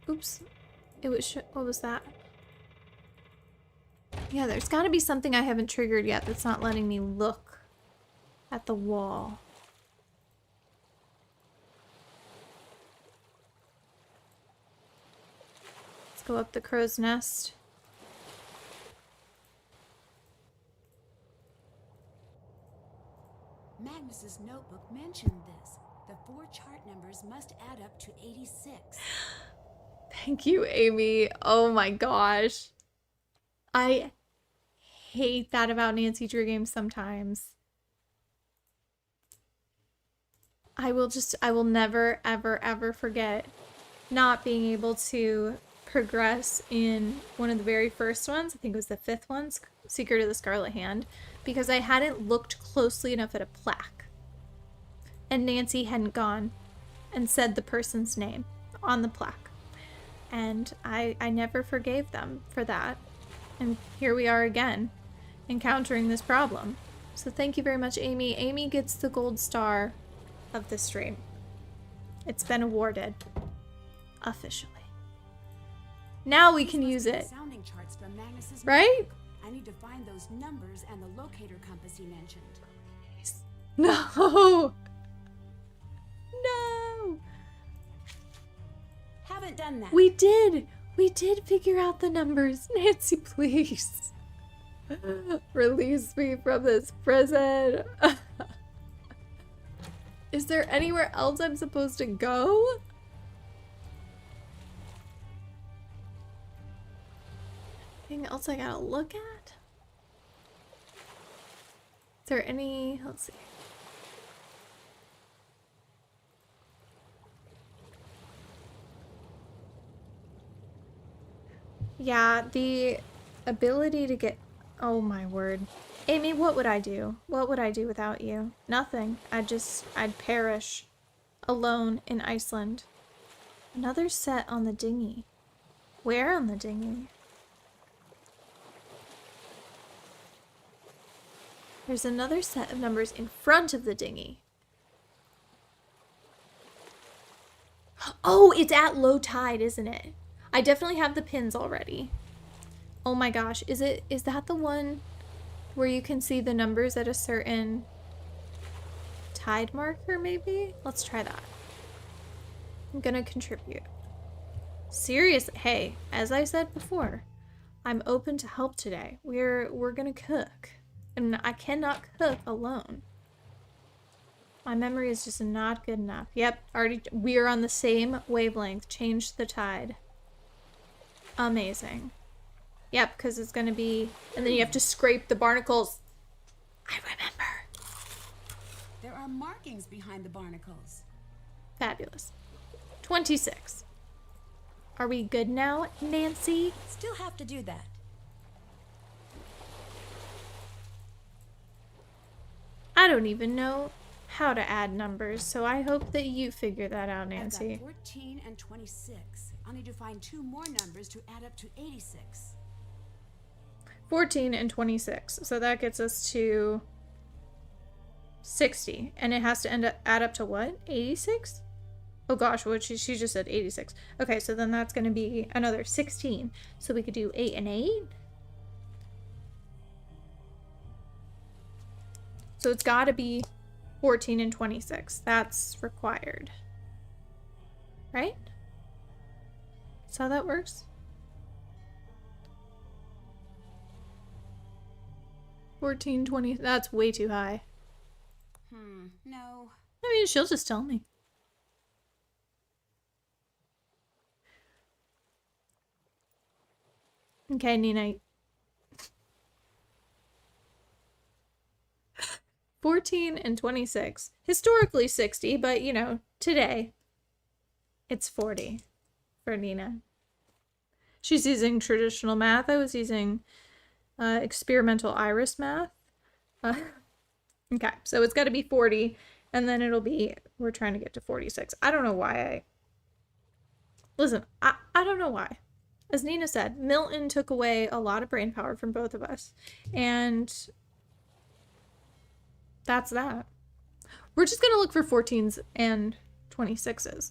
Oops. It was, what was that? Yeah, there's gotta be something I haven't triggered yet that's not letting me look at the wall. Let's go up the crow's nest. Magnus's notebook mentioned this. The 4 chart numbers must add up to 86. Thank you, Amy. Oh my gosh. I hate that about Nancy Drew games sometimes. I will never, ever, ever forget not being able to progress in one of the very first ones. I think it was the 5th one, Secret of the Scarlet Hand, because I hadn't looked closely enough at a plaque. And Nancy hadn't gone and said the person's name on the plaque. And I never forgave them for that. And here we are again, encountering this problem. So thank you very much, Amy. Amy gets the gold star of the stream. It's been awarded officially. Now we can use it. Sounding charts from Magnus's right? I need to find those numbers and the locator compass he mentioned. No. No. Haven't done that. We did. We did figure out the numbers. Nancy, please. Release me from this prison. Is there anywhere else I'm supposed to go? Anything else I gotta look at? Is there any... Let's see. Yeah, the ability to get... Oh my word. Amy, what would I do? What would I do without you? Nothing. I'd perish alone in Iceland. Another set on the dinghy. Where on the dinghy? There's another set of numbers in front of the dinghy. Oh, it's at low tide, isn't it? I definitely have the pins already. Oh my gosh, is that the one where you can see the numbers at a certain tide marker maybe? Let's try that. I'm gonna contribute. Seriously, hey, as I said before, I'm open to help today. We're gonna cook. And I cannot cook alone. My memory is just not good enough. Yep, already we are on the same wavelength. Change the tide. Amazing. Yep, because it's gonna be, and then you have to scrape the barnacles. I remember. There are markings behind the barnacles. Fabulous. 26. Are we good now, Nancy? Still have to do that. I don't even know how to add numbers, so I hope that you figure that out, Nancy. I've got 14 and 26. I'll need to find 2 more numbers to add up to 86. 14 and 26. So that gets us to 60. And it has to add up to what? 86? Oh gosh, what she just said 86. Okay, so then that's going to be another 16. So we could do 8 and 8. So it's got to be 14 and 26. That's required. Right? That's how that works. 14, 20. That's way too high. No. I mean, she'll just tell me. Okay, Nina. 14 and 26. Historically 60, but you know, today it's 40 for Nina. She's using traditional math. I was using experimental iris math. Okay, so it's got to be 40, and then it'll be, we're trying to get to 46. I don't know why Listen, I don't know why. As Nina said, Milton took away a lot of brain power from both of us. And that's that. We're just going to look for 14s and 26s.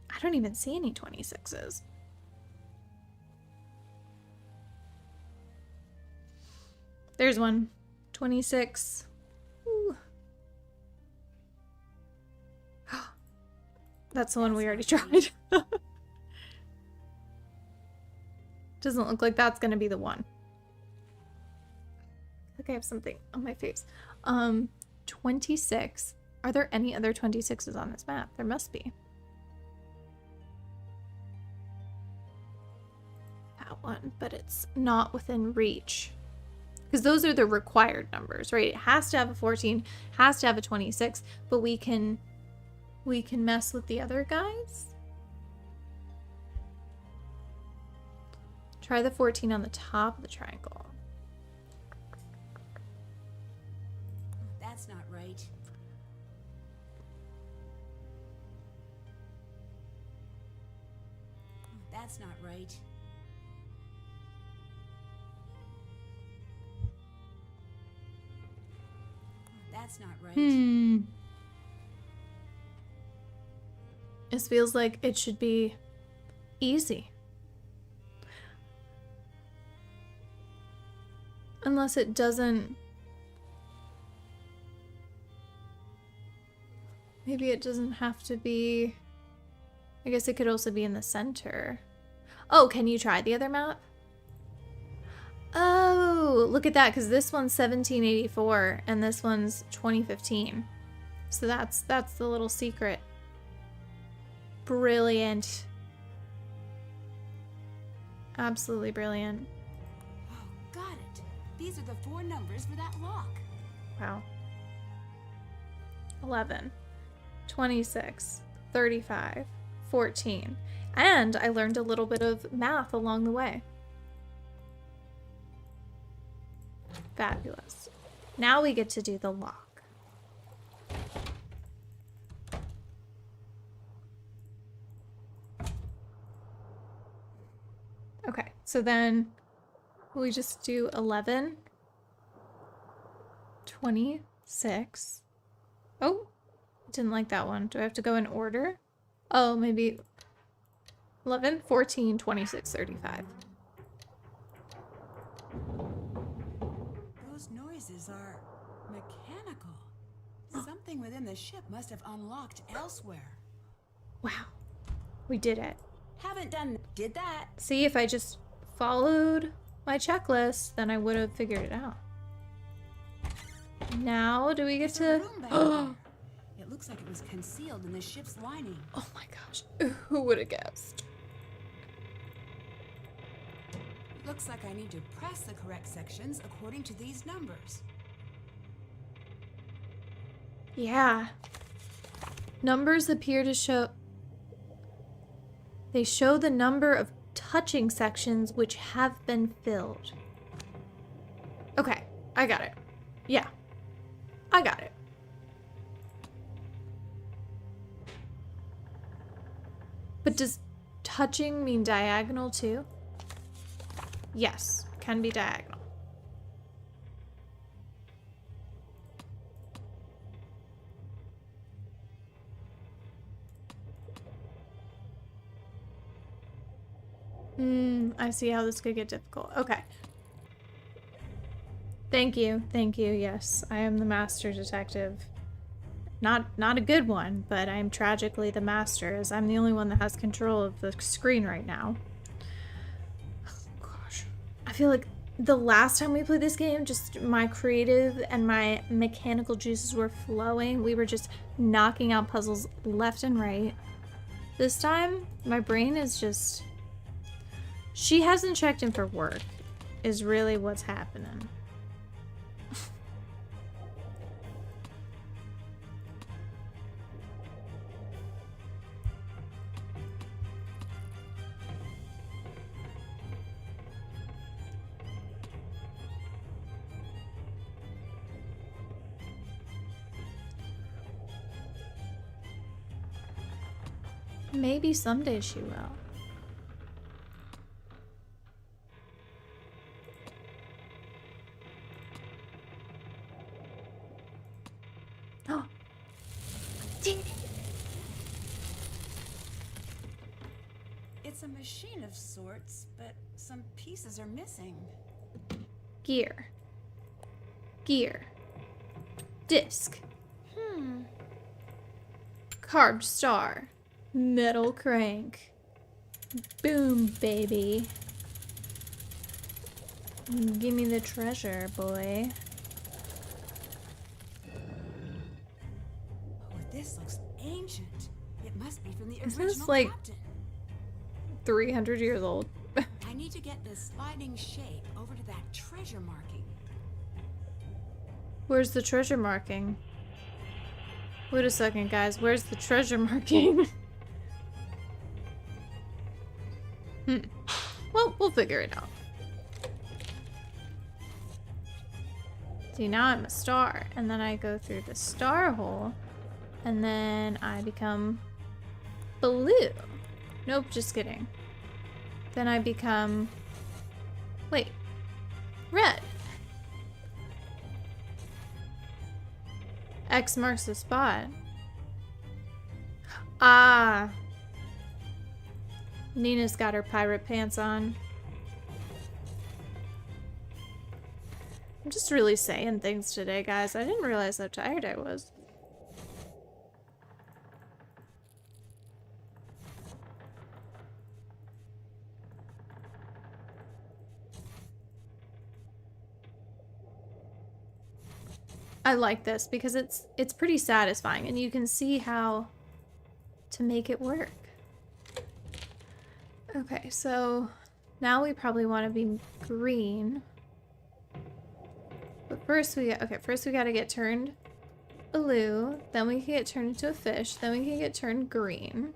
I don't even see any 26s. There's one. 26. Ooh. That's the one we already tried. Doesn't look like that's going to be the one. think I have something on my face. 26. Are there any other 26s on this map? There must be. That one, but it's not within reach. Because those are the required numbers, right? It has to have a 14, has to have a 26, but we can mess with the other guys. Try the 14 on the top of the triangle. That's not right. That's not right. That's not right. This feels like it should be easy. Unless it doesn't. Maybe it doesn't have to be. I guess it could also be in the center. Oh, can you try the other map? Oh, look at that, because this one's 1784 and this one's 2015. So that's the little secret. Brilliant. Absolutely brilliant. Oh, got it. These are the 4 numbers for that lock. Wow. 11, 26, 35, 14. And I learned a little bit of math along the way. Fabulous. Now we get to do the lock. Okay, so then we just do 11, 26. Oh, didn't like that one. Do I have to go in order? Oh, maybe 11, 14, 26, 35. Those noises are mechanical. Something within the ship must have unlocked elsewhere. Wow, we did it. Haven't did that. See, if I just followed my checklist, then I would have figured it out. Now, do we get There's a to... room back there. It looks like it was concealed in the ship's lining. Oh my gosh, who would have guessed? Looks like I need to press the correct sections according to these numbers. Yeah. Numbers appear to show... They show the number of touching sections which have been filled. Okay, I got it. Yeah, I got it. But does touching mean diagonal too? Yes, can be diagonal. I see how this could get difficult. Okay. Thank you. Thank you. Yes, I am the master detective. Not a good one, but I'm tragically the master, as I'm the only one that has control of the screen right now. Oh, gosh. I feel like the last time we played this game, just my creative and my mechanical juices were flowing. We were just knocking out puzzles left and right. This time, my brain is just... She hasn't checked in for work, is really what's happening. Maybe someday she will. Oh. Ding. It's a machine of sorts, but some pieces are missing. Gear. Gear. Disc. Carved star. Metal crank. Boom, baby. Give me the treasure, boy. Must be from the Isn't original this like captain. 300 years old? I need to get this sliding shape over to that treasure marking. Where's the treasure marking? Wait a second, guys. Where's the treasure marking? Well, we'll figure it out. See, now I'm a star. And then I go through the star hole. And then I become blue. Nope, just kidding. Then I become... Wait. Red. X marks the spot. Ah. Nina's got her pirate pants on. I'm just really saying things today, guys. I didn't realize how tired I was. I like this because it's pretty satisfying and you can see how to make it work. Okay, so now we probably want to be green. But first we got to get turned blue, then we can get turned into a fish, then we can get turned green.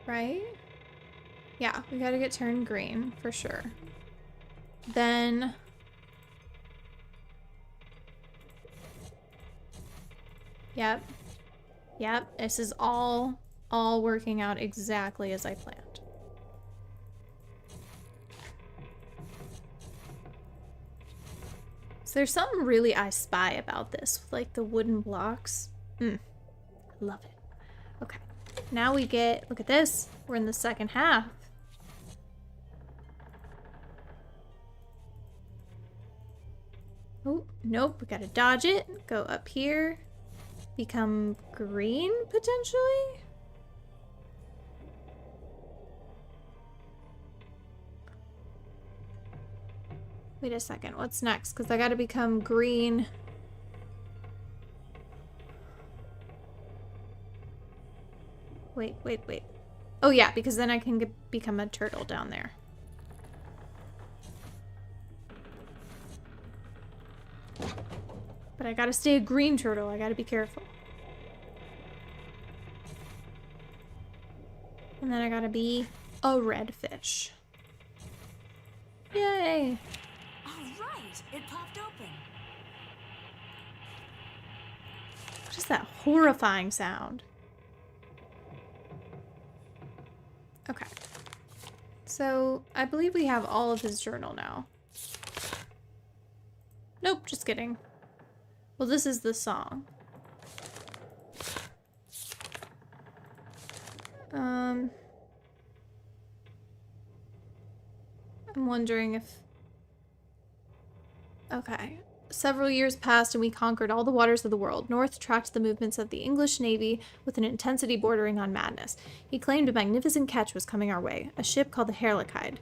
Right? Yeah, we gotta get turned green for sure. Then yep. This is all working out exactly as I planned. So there's something really I spy about this, like the wooden blocks. Love it. Okay. Now we get, look at this, we're in the second half. Oh, nope, we gotta dodge it. Go up here. Become green, potentially? Wait a second, what's next? Because I gotta become green. Wait. Oh yeah, because then I can become a turtle down there. But I gotta stay a green turtle. I gotta be careful. And then I gotta be a red fish. Yay! All right, it popped open. What is that horrifying sound? Okay. So, I believe we have all of his journal now. Nope, just kidding. Well, this is the song. I'm wondering if... Okay. Several years passed and we conquered all the waters of the world. North tracked the movements of the English Navy with an intensity bordering on madness. He claimed a magnificent catch was coming our way, a ship called the Harlequin,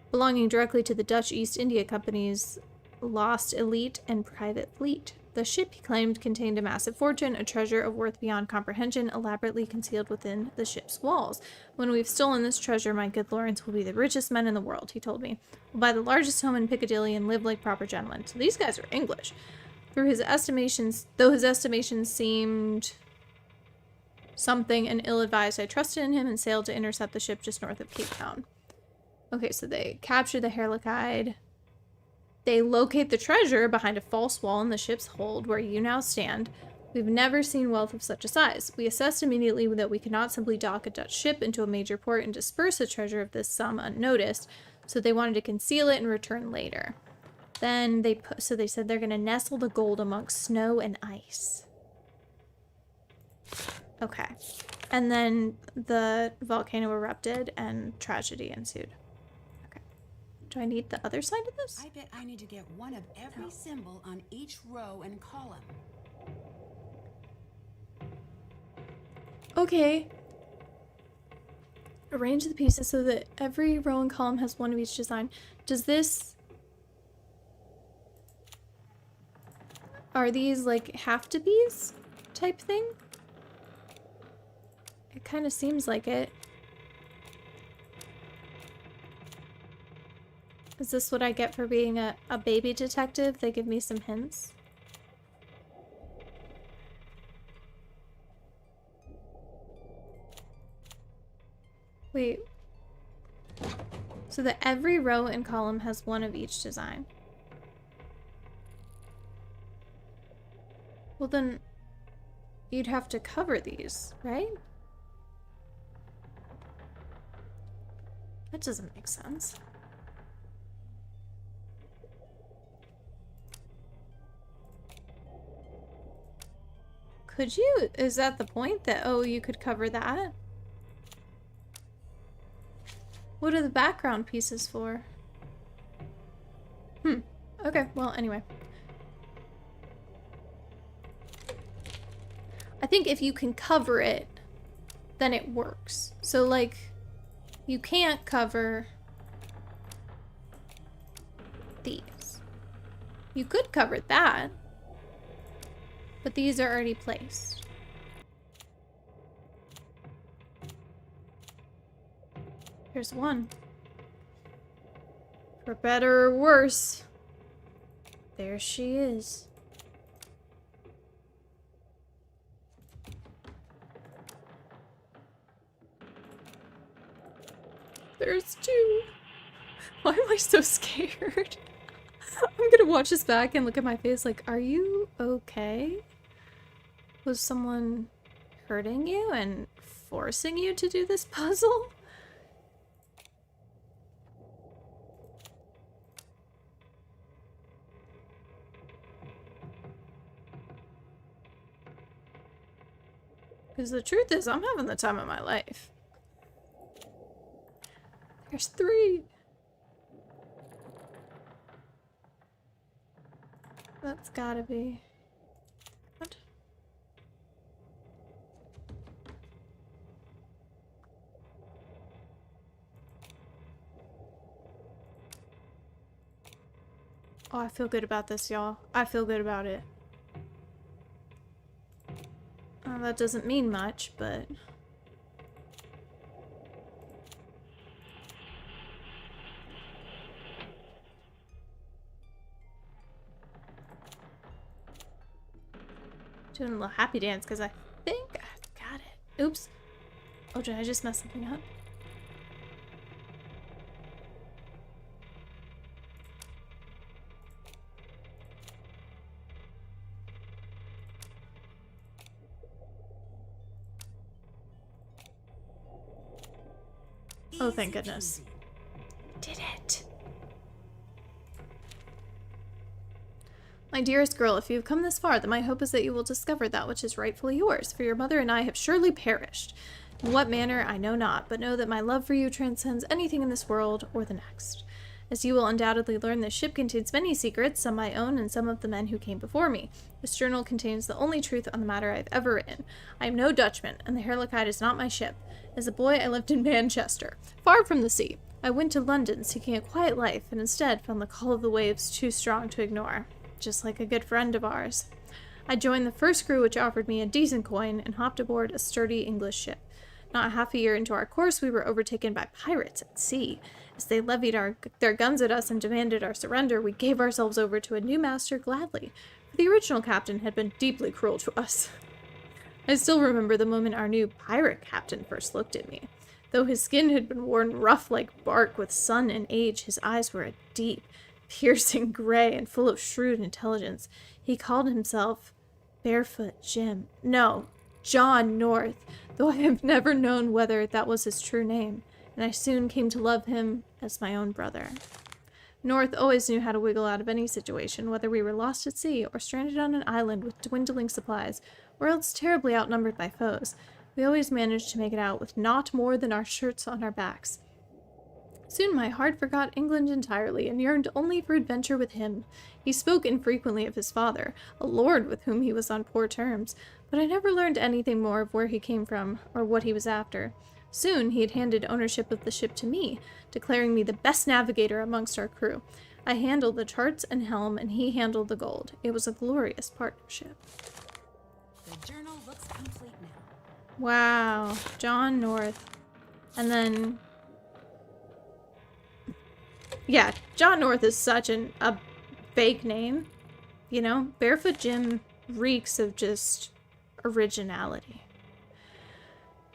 belonging directly to the Dutch East India Company's lost elite and private fleet. The ship, he claimed, contained a massive fortune, a treasure of worth beyond comprehension, elaborately concealed within the ship's walls. When we've stolen this treasure, my good Lawrence will be the richest man in the world, he told me. We'll buy the largest home in Piccadilly and live like proper gentlemen. So these guys are English. Though his estimations seemed something and ill-advised, I trusted in him and sailed to intercept the ship just north of Cape Town. Okay, so they captured the Harlequin. They locate the treasure behind a false wall in the ship's hold where you now stand. We've never seen wealth of such a size. We assessed immediately that we could not simply dock a Dutch ship into a major port and disperse the treasure of this sum unnoticed, so they wanted to conceal it and return later. Then they said they're going to nestle the gold amongst snow and ice. Okay. And then the volcano erupted and tragedy ensued. Do I need the other side of this? I bet I need to get one of every symbol on each row and column. Okay. Arrange the pieces so that every row and column has one of each design. Does this... Are these like have-to-bees type thing? It kind of seems like it. Is this what I get for being a baby detective? They give me some hints. Wait. So that every row and column has one of each design. Well then, you'd have to cover these, right? That doesn't make sense. Could you? Is that the point? That, oh, you could cover that? What are the background pieces for? Okay, well, anyway. I think if you can cover it, then it works. So, like, you can't cover these. You could cover that, but these are already placed. Here's one. For better or worse, there she is. There's two. Why am I so scared? I'm gonna watch this back and look at my face like, are you okay? Was someone hurting you and forcing you to do this puzzle? Because the truth is, I'm having the time of my life. There's three. That's gotta be... What? Oh, I feel good about this, y'all. I feel good about it. That doesn't mean much, but... Doing a little happy dance because I think I got it. Oops. Oh, did I just mess something up? Oh, thank goodness. Did it. My dearest girl, if you have come this far, then my hope is that you will discover that which is rightfully yours, for your mother and I have surely perished. In what manner, I know not, but know that my love for you transcends anything in this world or the next. As you will undoubtedly learn, this ship contains many secrets, some my own and some of the men who came before me. This journal contains the only truth on the matter I have ever written. I am no Dutchman, and the Harlekite is not my ship. As a boy, I lived in Manchester, far from the sea. I went to London seeking a quiet life, and instead found the call of the waves too strong to ignore. Just like a good friend of ours. I joined the first crew which offered me a decent coin and hopped aboard a sturdy English ship. Not half a year into our course, we were overtaken by pirates at sea. As they levied their guns at us and demanded our surrender, we gave ourselves over to a new master gladly, for the original captain had been deeply cruel to us. I still remember the moment our new pirate captain first looked at me. Though his skin had been worn rough like bark with sun and age, his eyes were a deep, piercing gray and full of shrewd intelligence. He called himself Barefoot Jim. No, John North, though I have never known whether that was his true name, and I soon came to love him as my own brother. North always knew how to wiggle out of any situation, whether we were lost at sea or stranded on an island with dwindling supplies, or else terribly outnumbered by foes. We always managed to make it out with not more than our shirts on our backs. Soon my heart forgot England entirely and yearned only for adventure with him. He spoke infrequently of his father, a lord with whom he was on poor terms, but I never learned anything more of where he came from or what he was after. Soon he had handed ownership of the ship to me, declaring me the best navigator amongst our crew. I handled the charts and helm, and he handled the gold. It was a glorious partnership. The journal looks complete now. Wow, John North. And then... yeah, John North is such a fake name. You know, Barefoot Jim reeks of just originality.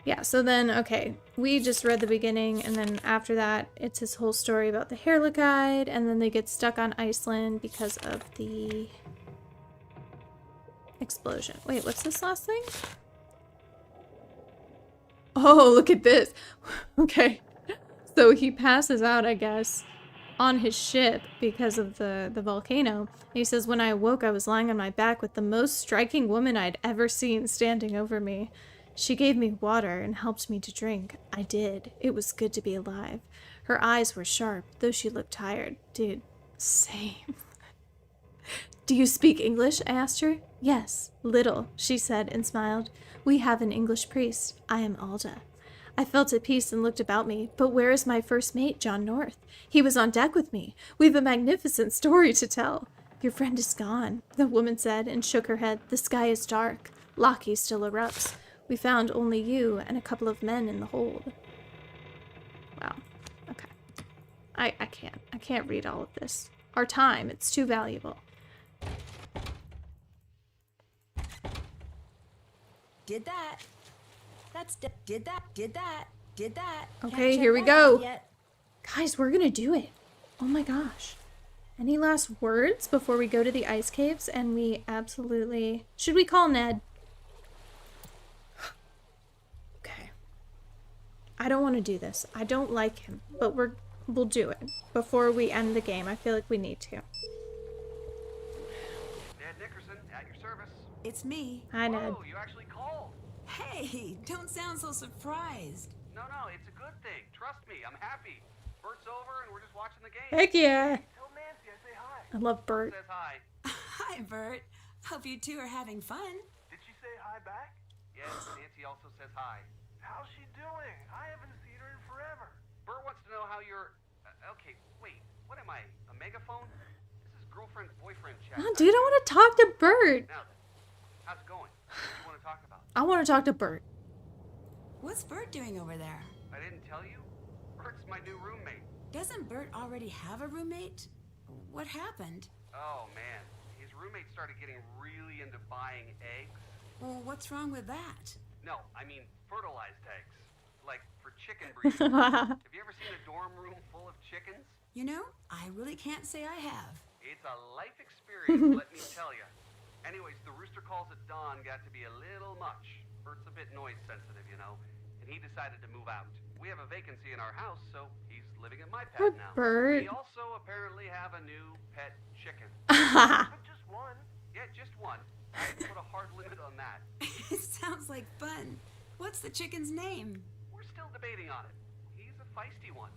Yeah, so then, okay, we just read the beginning, and then after that, it's his whole story about the Hairlook Guide, and then they get stuck on Iceland because of the explosion. Wait, what's this last thing? Oh, look at this. Okay, so he passes out, I guess, on his ship because of the volcano. And he says, when I awoke, I was lying on my back with the most striking woman I'd ever seen standing over me. She gave me water and helped me to drink. I did. It was good to be alive. Her eyes were sharp, though she looked tired. Dude, same. Do you speak English? I asked her. Yes, little, she said and smiled. We have an English priest. I am Alda. I felt at peace and looked about me. But where is my first mate, John North? He was on deck with me. We've a magnificent story to tell. Your friend is gone, the woman said and shook her head. The sky is dark. Loki still erupts. We found only you and a couple of men in the hold. Wow. Okay. I can't read all of this. Our time, it's too valuable. Did that. Did that. Okay, here we go. Guys, we're gonna do it. Oh my gosh. Any last words before we go to the ice caves and we absolutely... should we call Ned? Okay. I don't want to do this. I don't like him, but we'll do it before we end the game. I feel like we need to. Ned Nickerson, at your service. It's me. Hi, Ned. Whoa, you actually called. Hey, don't sound so surprised. No, it's a good thing. Trust me, I'm happy. Bert's over and we're just watching the game. Heck yeah. Tell Nancy I say hi. I love Bert. Says hi. Hi, Bert. Hope you two are having fun. Did she say hi back? Yes, Nancy also says hi. How's she doing? I haven't seen her in forever. Bert wants to know how you're... okay, wait. What am I? A megaphone? This is girlfriend-boyfriend chat. Oh, dude, I want to talk to Bert. Now then, how's it going? What do you want to talk about? I want to talk to Bert. What's Bert doing over there? I didn't tell you? Bert's my new roommate. Doesn't Bert already have a roommate? What happened? Oh, man. His roommate started getting really into buying eggs. Well, what's wrong with that? No, I mean fertilized eggs. Like for chicken breeding. Have you ever seen a dorm room full of chickens? You know, I really can't say I have. It's a life experience, let me tell you. Anyways, the rooster calls at dawn got to be a little much. Bert's a bit noise sensitive, you know, and he decided to move out. We have a vacancy in our house, so he's living at my pad now. Bert. We also apparently have a new pet chicken. Just one. Yeah, just one. I put a hard limit on that. It sounds like fun. What's the chicken's name? We're still debating on it. He's a feisty one.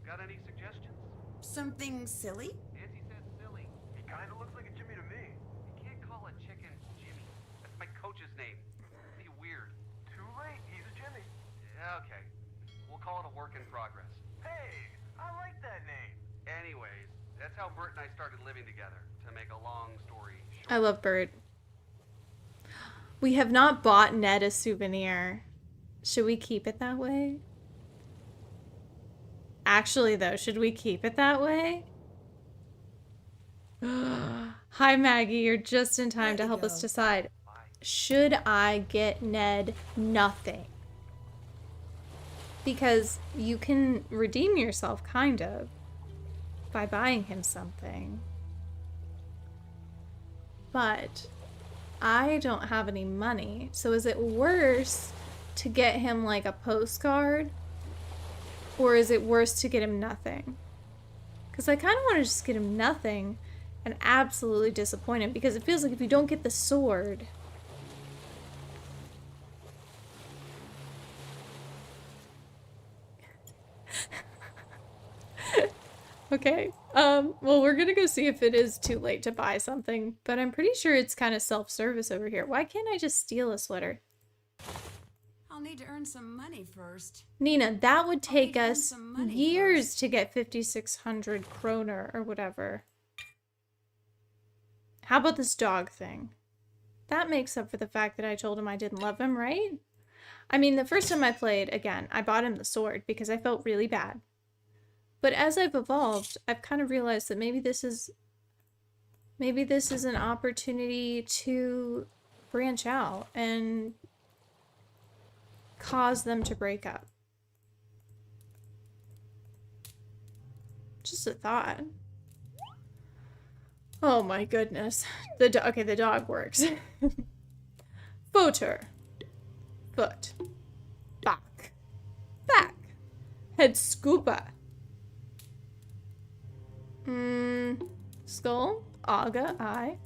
Got any suggestions? Something silly? Nancy said silly. He kind of looks like a Jimmy to me. You can't call a chicken Jimmy. That's my coach's name. It'd be weird. Too late. He's a Jimmy. Okay. We'll call it a work in progress. Hey, I like that name. Anyways, that's how Bert and I started living together. To make a long story short. I love Bert. We have not bought Ned a souvenir. Should we keep it that way? Actually, though, should we keep it that way? Hi, Maggie. You're just in time to help us decide. Should I get Ned nothing? Because you can redeem yourself, kind of, by buying him something. But I don't have any money. So is it worse to get him like a postcard? Or is it worse to get him nothing? Because I kind of want to just get him nothing and absolutely disappoint him. Because it feels like if you don't get the sword... Okay. Well, we're gonna go see if it is too late to buy something, but I'm pretty sure it's kind of self-service over here. Why can't I just steal a sweater? I'll need to earn some money first. Nina, that would take need to earn us some money years first. to get 5,600 kroner or whatever. How about this dog thing? That makes up for the fact that I told him I didn't love him, right? I mean, the first time I played, again, I bought him the sword because I felt really bad. But as I've evolved, I've kind of realized that maybe this is an opportunity to branch out and cause them to break up. Just a thought. Oh my goodness. Okay, the dog works. Footer. Foot. Back. Back. Head scooper. Skull. Aga. Eye.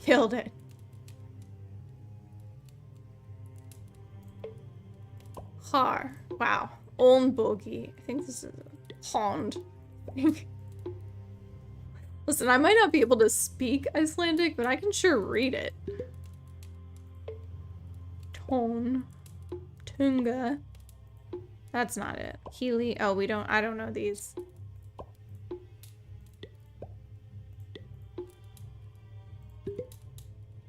Killed it. Har. Wow. Own bogey. I think this is a pond. Listen, I might not be able to speak Icelandic, but I can sure read it. Tone. Tunga. That's not it. Healy. Oh, I don't know these.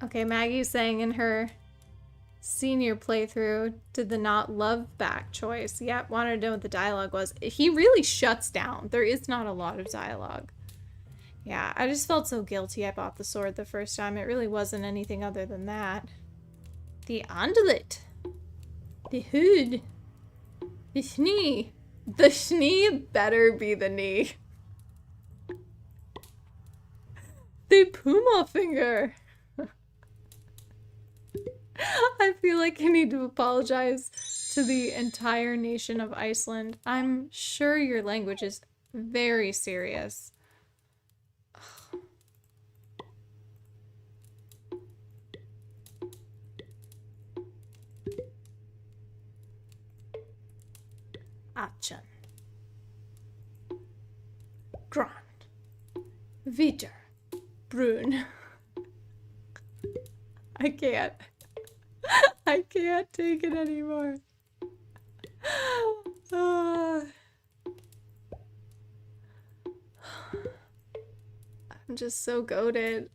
Okay, Maggie's saying in her senior playthrough did the not love back choice. Yep, wanted to know what the dialogue was. He really shuts down. There is not a lot of dialogue. Yeah, I just felt so guilty I bought the sword the first time. It really wasn't anything other than that. The andlet. The hood. The knee. The knee better be the knee. The puma finger. I feel like I need to apologize to the entire nation of Iceland. I'm sure your language is very serious. Achan. Grand. Vider. Brun. I can't. I can't take it anymore. I'm just so goated.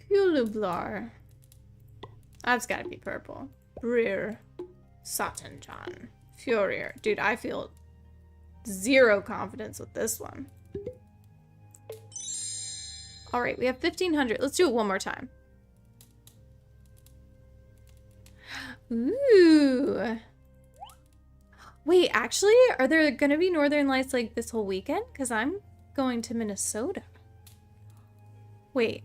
Fulublar. That's gotta be purple. Brir. Satanjan. Furier. Dude, I feel zero confidence with this one. Alright, we have 1,500. Let's do it one more time. Ooh. Wait, actually, are there gonna be Northern Lights like this whole weekend? Because I'm going to Minnesota. Wait,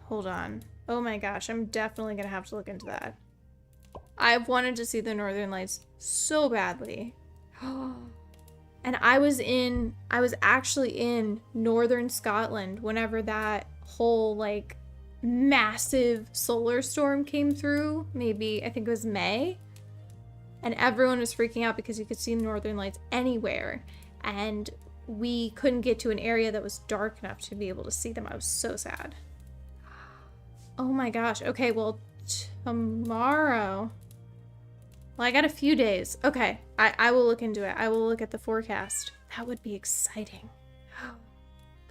hold on. Oh my gosh, I'm definitely gonna have to look into that. I've wanted to see the Northern Lights so badly. And I was actually in Northern Scotland whenever that whole like massive solar storm came through. Maybe, I think it was May. And everyone was freaking out because you could see Northern Lights anywhere. And we couldn't get to an area that was dark enough to be able to see them. I was so sad. Oh my gosh. Okay, well, tomorrow. Well, I got a few days. Okay, I will look into it. I will look at the forecast. That would be exciting.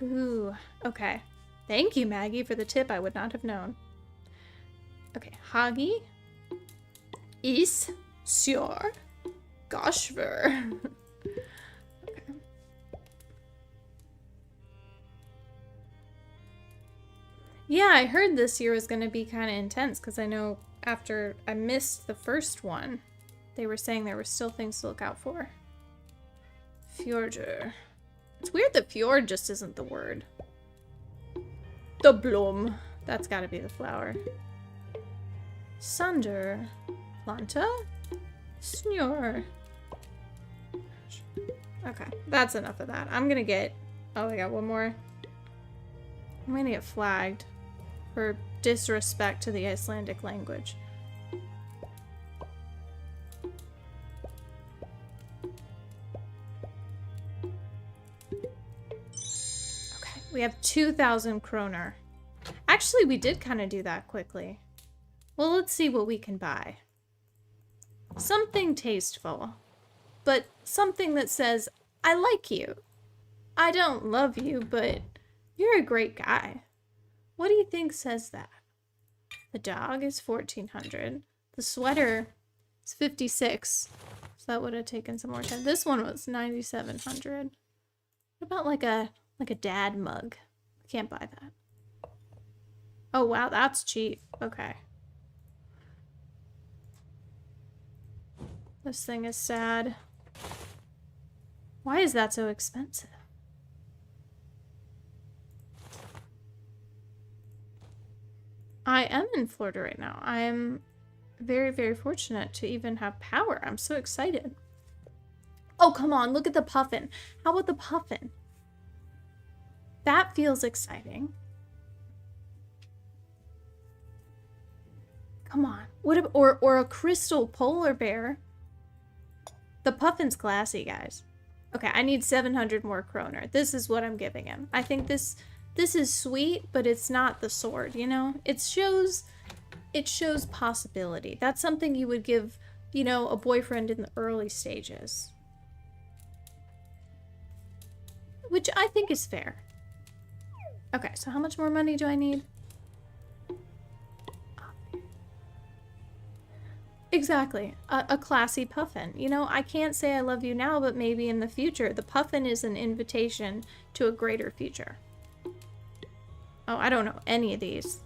Ooh, okay. Thank you, Maggie, for the tip. I would not have known. Okay, Hagi. Is Sjör. Goshver. Okay. Yeah, I heard this year was going to be kind of intense because I know after I missed the first one, they were saying there were still things to look out for. Fjordur. It's weird that fjord just isn't the word. The bloom. That's gotta be the flower. Sunder. Planta. Snur. Okay, that's enough of that. I'm gonna get... Oh, I got one more. I'm gonna get flagged for disrespect to the Icelandic language. We have 2,000 kroner. Actually, we did kind of do that quickly. Well, let's see what we can buy. Something tasteful, but something that says, I like you. I don't love you, but you're a great guy. What do you think says that? The dog is 1400. The sweater is 56. So that would have taken some more time. This one was 9700. What about like a dad mug? I can't buy that. Oh wow, that's cheap. Okay. This thing is sad. Why is that so expensive? I am in Florida right now. I am very, very fortunate to even have power. I'm so excited. Oh, come on. Look at the puffin. How about the puffin? That feels exciting. Come on. What or a crystal polar bear. The puffin's classy, guys. Okay, I need 700 more kroner. This is what I'm giving him. I think this is sweet, but it's not the sword, you know? It shows possibility. That's something you would give, you know, a boyfriend in the early stages. Which I think is fair. Okay, so how much more money do I need? Exactly. A classy puffin. You know, I can't say I love you now, but maybe in the future. The puffin is an invitation to a greater future. Oh, I don't know any of these.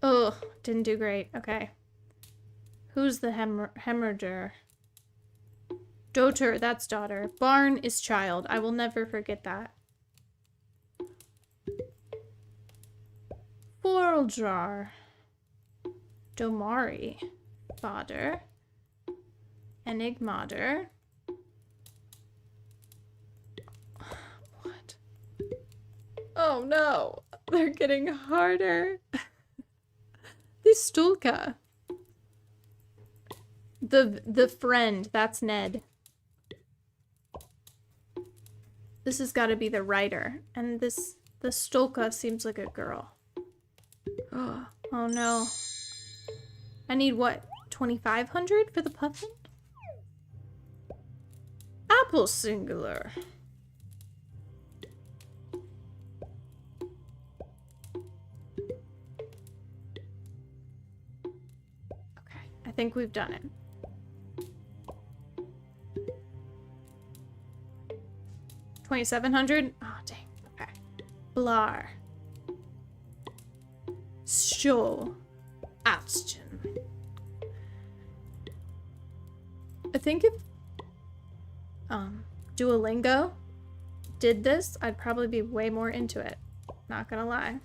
Oh, didn't do great. Okay. Who's the hemorrhager? Doter, that's daughter. Barn is child. I will never forget that. Foraldrar. Domari. Father. Enigmader. What? Oh no. They're getting harder. The Stulka. The friend. That's Ned. This has got to be the writer. And the Stulka seems like a girl. Oh no. I need what? 2,500 for the puffin? Apple singular. Okay, I think we've done it. $2,700? Oh, dang. Okay. Blar. Show. Action. I think if Duolingo did this, I'd probably be way more into it. Not gonna lie.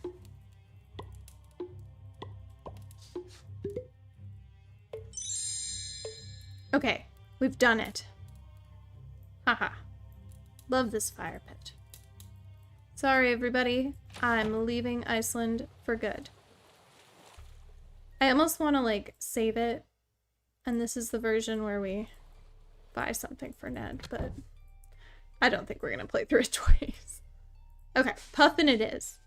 Okay, we've done it. Haha. Love this fire pit. Sorry, everybody. I'm leaving Iceland for good. I almost want to, like, save it. And this is the version where we buy something for Ned, but I don't think we're going to play through it twice. Okay, puffin it is.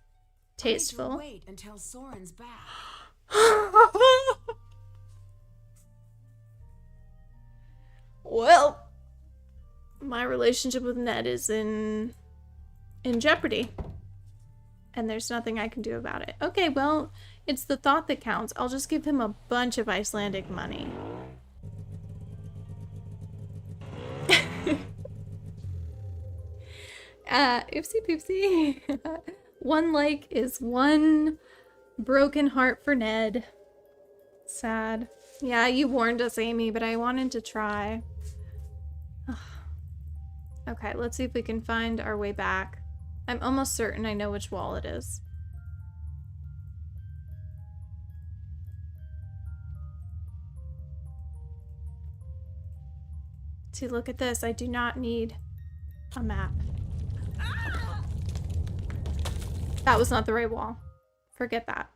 Tasteful. Wait until Soren's back. Well, my relationship with Ned is in jeopardy. And there's nothing I can do about it. Okay, well, it's the thought that counts. I'll just give him a bunch of Icelandic money. Oopsie poopsie. One like is one broken heart for Ned. Sad. Yeah, you warned us, Amy, but I wanted to try. Okay, let's see if we can find our way back. I'm almost certain I know which wall it is. See, look at this. I do not need a map. That was not the right wall. Forget that.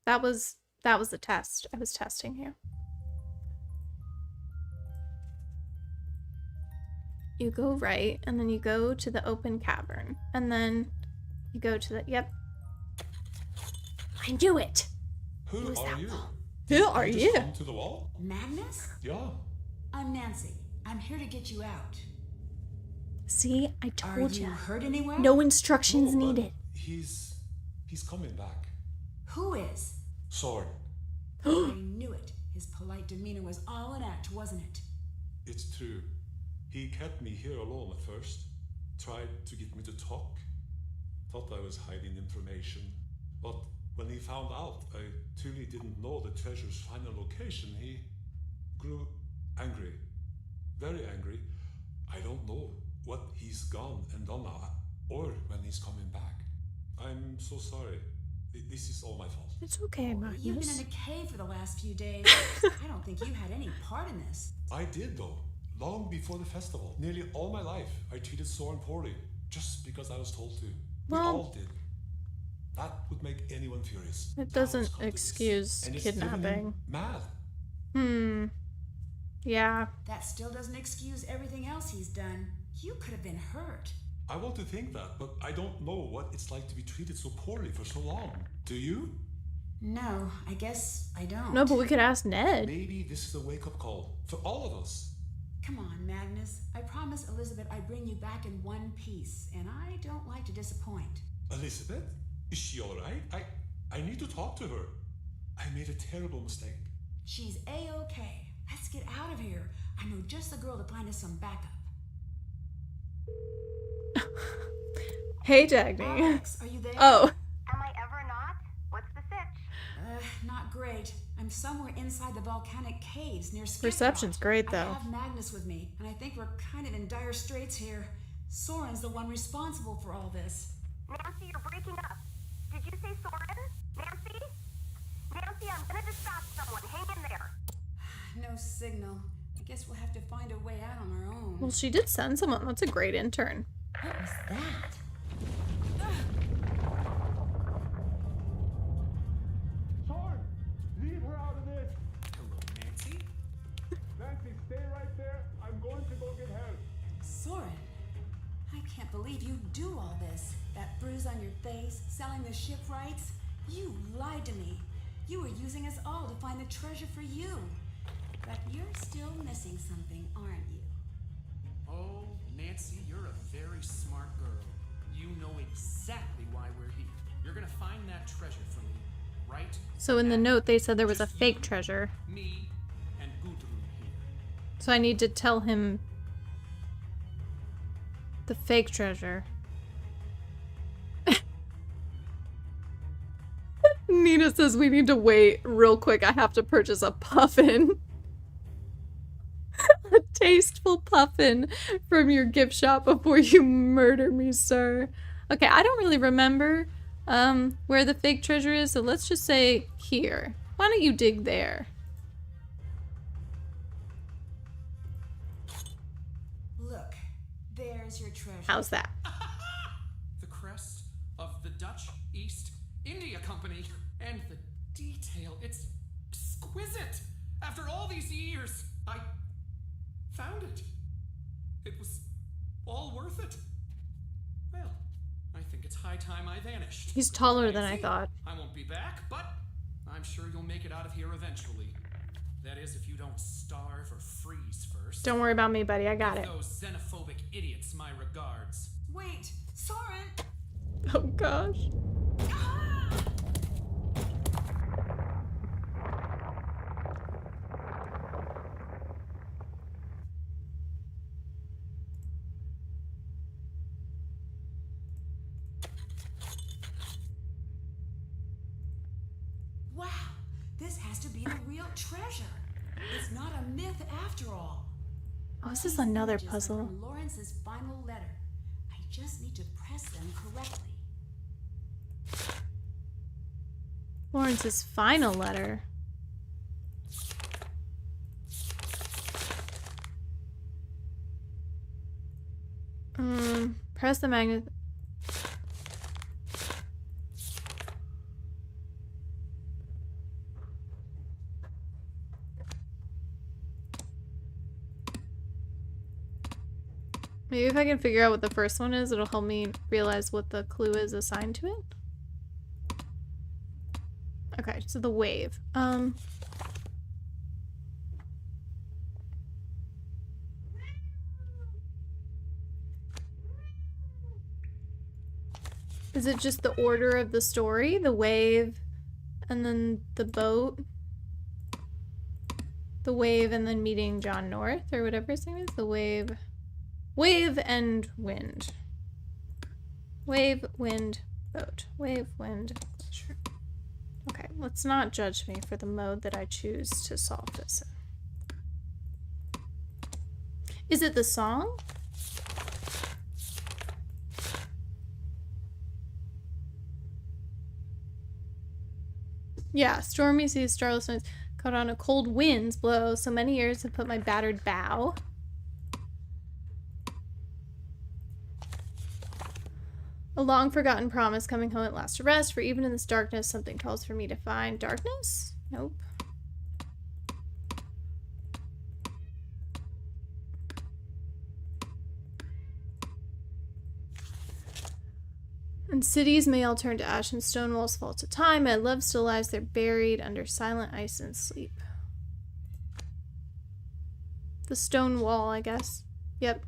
That was a test. I was testing you. You go right, and then you go to the open cavern, and then you go to the, yep. I knew it. Who are you? Who are Just you? come to the wall? Magnus? Yeah. I'm Nancy. I'm here to get you out. See, I Are told you you. hurt anywhere? No instructions No, but needed. He's coming back. Who is? Soren. I knew it. His polite demeanor was all an act, wasn't it? It's true. He kept me here alone at first. Tried to get me to talk. Thought I was hiding information. But when he found out I truly didn't know the treasure's final location, he grew angry. Very angry. I don't know what he's gone and done now, or when he's coming back. I'm so sorry. This is all my fault. It's okay, Magnus. You've been in a cave for the last few days. I don't think you had any part in this. I did, though. Long before the festival. Nearly all my life, I treated Soren poorly, just because I was told to. Well, we all did. That would make anyone furious. It Now doesn't it's come to this, excuse and it's driven him kidnapping. Mad. Yeah. That still doesn't excuse everything else he's done. You could have been hurt. I want to think that, but I don't know what it's like to be treated so poorly for so long. Do you? No, I guess I don't. No, but we could ask Ned. Maybe this is a wake-up call for all of us. Come on, Magnus. I promised Elizabeth I'd bring you back in one piece, and I don't like to disappoint. Elizabeth? Is she alright? I need to talk to her. I made a terrible mistake. She's A-okay. Let's get out of here. I know just the girl to find us some backup. Hey, Dagny. Alex, are you there? Oh. Am I ever not? What's the sitch? Not great. I'm somewhere inside the volcanic caves near Skip Reception's Rock. great, I though. have Magnus with me, and I think we're kind of in dire straits here. Soren's the one responsible for all this. Nancy, you're breaking up. Did you say Soren? Nancy? Nancy, I'm gonna dispatch someone. Hang in there. No signal. I guess we'll have to find a way out on our own. Well, she did send someone. That's a great intern. What was that? Soren, leave her out of this. Hello, Nancy. Nancy, stay right there. I'm going to go get help. Soren, I can't believe you do all this. That bruise on your face, selling the shipwrights. You lied to me. You were using us all to find the treasure for you. But you're still missing something, aren't you? Oh, Nancy, you're a very smart girl. You know exactly why we're here. You're gonna find that treasure for me, right? So in the note, they said there was a Just fake you, treasure. Me, and Gudrun here. So I need to tell him the fake treasure. Nina says we need to wait real quick. I have to purchase a puffin. A tasteful puffin from your gift shop before you murder me, sir. Okay, I don't really remember where the fake treasure is, so let's just say here. Why don't you dig there? Look, there's your treasure. How's that? The crest of the Dutch East India Company. And the detail, it's exquisite. After all these years, I found it. It was all worth it. Well, I think it's high time I vanished. He's taller than I Nancy, thought. I won't be back, but I'm sure you'll make it out of here eventually. That is, if you don't starve or freeze first. Don't worry about me, buddy. I got Give it. those xenophobic idiots my regards. Wait, Soren! Oh gosh. Wow, this has to be the real treasure. It's not a myth after all. Oh, this is These another images are puzzle. from Lawrence's final letter. I just need to press them correctly. Lawrence's final letter. Press the magnet. Maybe if I can figure out what the first one is, it'll help me realize what the clue is assigned to it. Okay, so the wave. Is it just the order of the story? The wave, and then the boat? The wave, and then meeting John North, or whatever his name is? The wave. Wave and wind. Wave, wind, boat. Wave, wind, sure. Okay, let's not judge me for the mode that I choose to solve this in. Is it the song? Yeah, stormy seas, starless nights, caught on a cold winds blow. So many years have put my battered bow. A long forgotten promise coming home at last to rest. For even in this darkness, something calls for me to find. Darkness? Nope. And cities may all turn to ash and stone walls fall to time. My love still lies there buried under silent ice and sleep. The stone wall, I guess. Yep.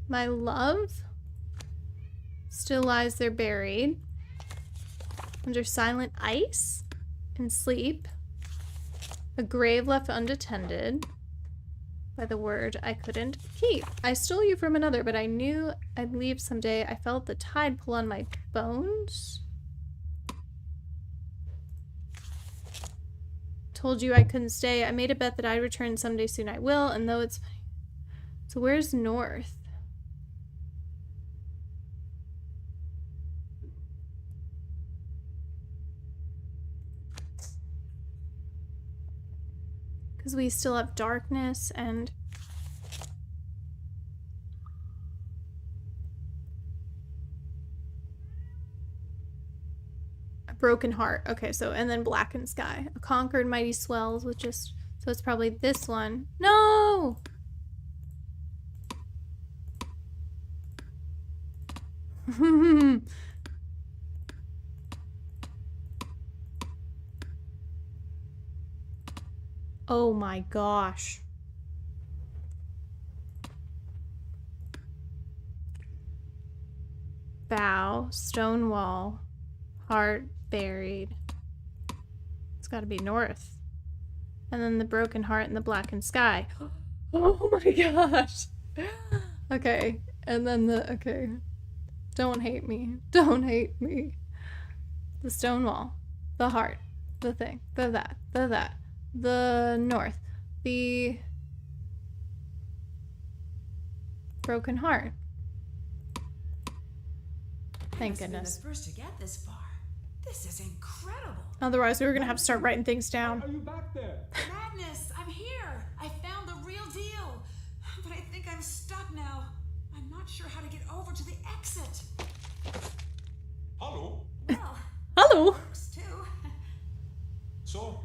My love still lies there buried under silent ice and sleep. A grave left unattended by the word I couldn't keep. I stole you from another, but I knew I'd leave someday. I felt the tide pull on my bones. Told you I couldn't stay. I made a bet that I'd return someday soon. I will, and though it's funny. So where's North? Because we still have darkness and a broken heart. Okay, so and then blackened sky. A conquered mighty swells with just, so it's probably this one. No! Oh my gosh. Bow, stone wall, heart buried. It's gotta be North. And then the broken heart and the blackened sky. Oh my gosh. Okay, and then okay. Don't hate me. Don't hate me. The stone wall, the heart, the thing, the that, the North, the broken heart. Thank goodness. The first to get this far. This is incredible. Otherwise, we were gonna have to start writing things down. Are you back there? Magnus, I'm here. I found the real deal. But I think I'm stuck now. I'm not sure how to get over to the exit. Hello. Well, Hello. works too. So,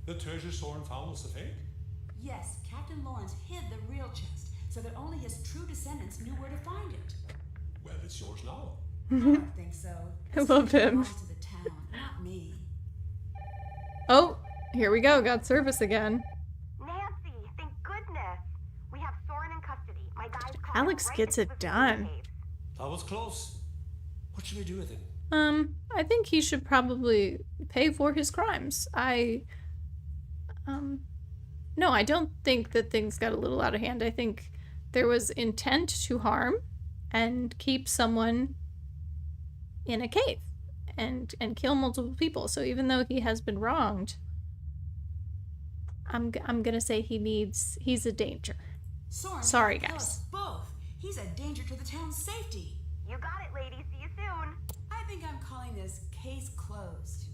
the treasure Soren found was a fake? Yes, Captain Lawrence hid the real chest so that only his true descendants knew where to find it. Well, it's yours now. I don't think so. I love him. Belongs to the town, not me. Oh, here we go. Got service again. Nancy, thank goodness. We have Soren in custody. My guys caught Alex him right gets into it the done. cave. That was close. What should we do with him? I think he should probably pay for his crimes. No, I don't think that things got a little out of hand. I think there was intent to harm and keep someone in a cave and kill multiple people. So even though he has been wronged, I'm gonna say he's a danger. Soren Sorry, kill guys. us both. He's a danger to the town's safety. You got it, lady. See you soon. I think I'm calling this case closed.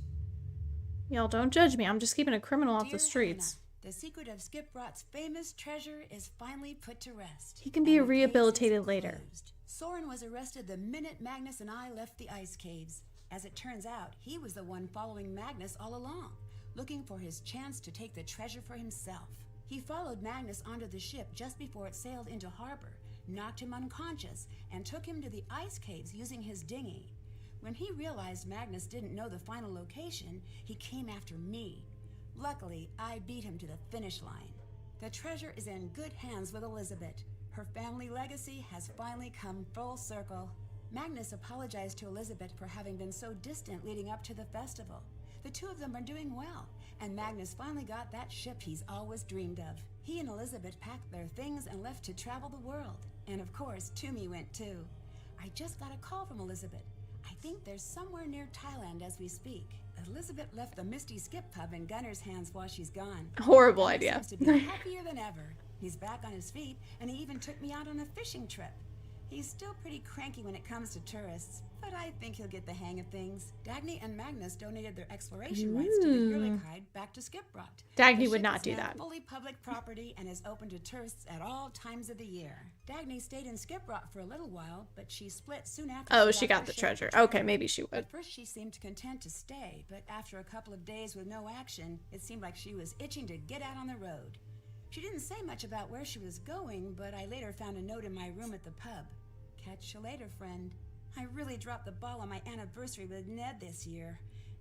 Y'all don't judge me. I'm just keeping a criminal off Dear the streets. Hannah, the secret of Skip Rot's famous treasure is finally put to rest. He can be and the case rehabilitated is later. closed. Soren was arrested the minute Magnus and I left the ice caves. As it turns out, he was the one following Magnus all along, looking for his chance to take the treasure for himself. He followed Magnus onto the ship just before it sailed into harbor, knocked him unconscious, and took him to the ice caves using his dinghy. When he realized Magnus didn't know the final location, he came after me. Luckily, I beat him to the finish line. The treasure is in good hands with Elizabeth. Her family legacy has finally come full circle. Magnus apologized to Elizabeth for having been so distant leading up to the festival. The two of them are doing well, and Magnus finally got that ship he's always dreamed of. He and Elizabeth packed their things and left to travel the world. And of course, Toomey went too. I just got a call from Elizabeth. I think they're somewhere near Thailand as we speak. Elizabeth left the Misty Skip pub in Gunner's hands while she's gone. Horrible Gunner idea. seems to be happier than ever. He's back on his feet, and he even took me out on a fishing trip. He's still pretty cranky when it comes to tourists, but I think he'll get the hang of things. Dagny and Magnus donated their exploration rights to the Hurligheid back to Skipbrot. Dagny The would ship not is do now that. fully public property and is open to tourists at all times of the year. Dagny stayed in Skipbrot for a little while, but she split soon after. Oh, she got her the ship treasure. returned. Okay, maybe she would. At first she seemed content to stay, but after a couple of days with no action, it seemed like she was itching to get out on the road. She didn't say much about where she was going, but I later found a note in my room at the pub. Catch you later, friend. I really dropped the ball on my anniversary with Ned this year.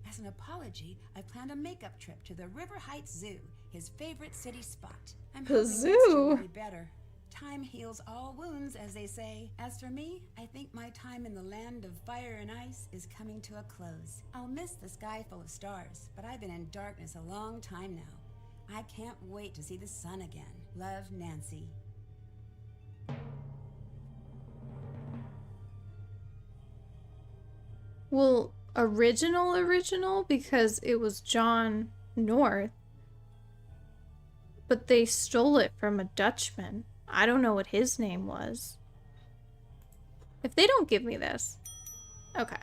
As an apology, I planned a makeup trip to the River Heights Zoo, his favorite city spot. I'm The hoping next year zoo? will be better. Time heals all wounds, as they say. As for me, I think my time in the land of fire and ice is coming to a close. I'll miss the sky full of stars, but I've been in darkness a long time now. I can't wait to see the sun again. Love, Nancy. Well, original, because it was John North. But they stole it from a Dutchman. I don't know what his name was. If they don't give me this. Okay.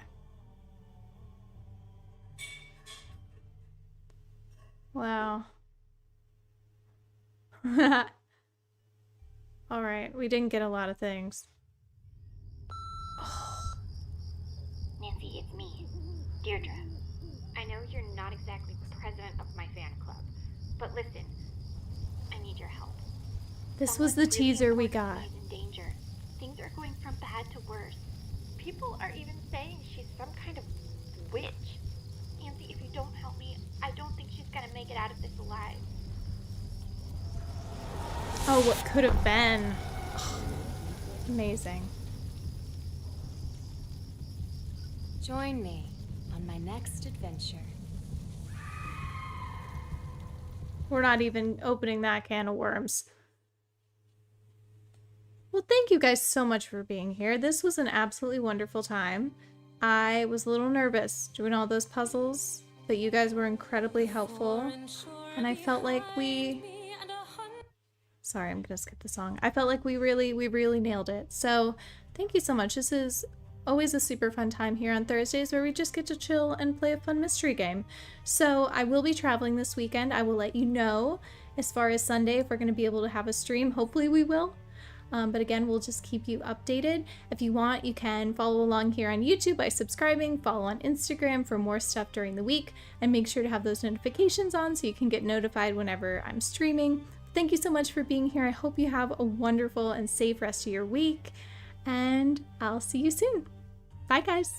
Wow. Alright, we didn't get a lot of things. Nancy, it's me, Deirdre. I know you're not exactly president of my fan club, but listen, I need your help. This was the Someone really teaser we important got. to me is in danger. Things are going from bad to worse. People are even saying she's some kind of witch. Nancy, if you don't help me, I don't think she's gonna make it out of this alive. Oh, what could have been. Amazing. Join me on my next adventure. We're not even opening that can of worms. Well, thank you guys so much for being here. This was an absolutely wonderful time. I was a little nervous doing all those puzzles, but you guys were incredibly helpful. And I felt like Sorry, I'm gonna skip the song. I felt like we really nailed it. So thank you so much. This is always a super fun time here on Thursdays where we just get to chill and play a fun mystery game. So I will be traveling this weekend. I will let you know as far as Sunday if we're going to be able to have a stream. Hopefully we will. But again, we'll just keep you updated. If you want, you can follow along here on YouTube by subscribing, follow on Instagram for more stuff during the week, and make sure to have those notifications on so you can get notified whenever I'm streaming. Thank you so much for being here. I hope you have a wonderful and safe rest of your week, and I'll see you soon. Bye, guys.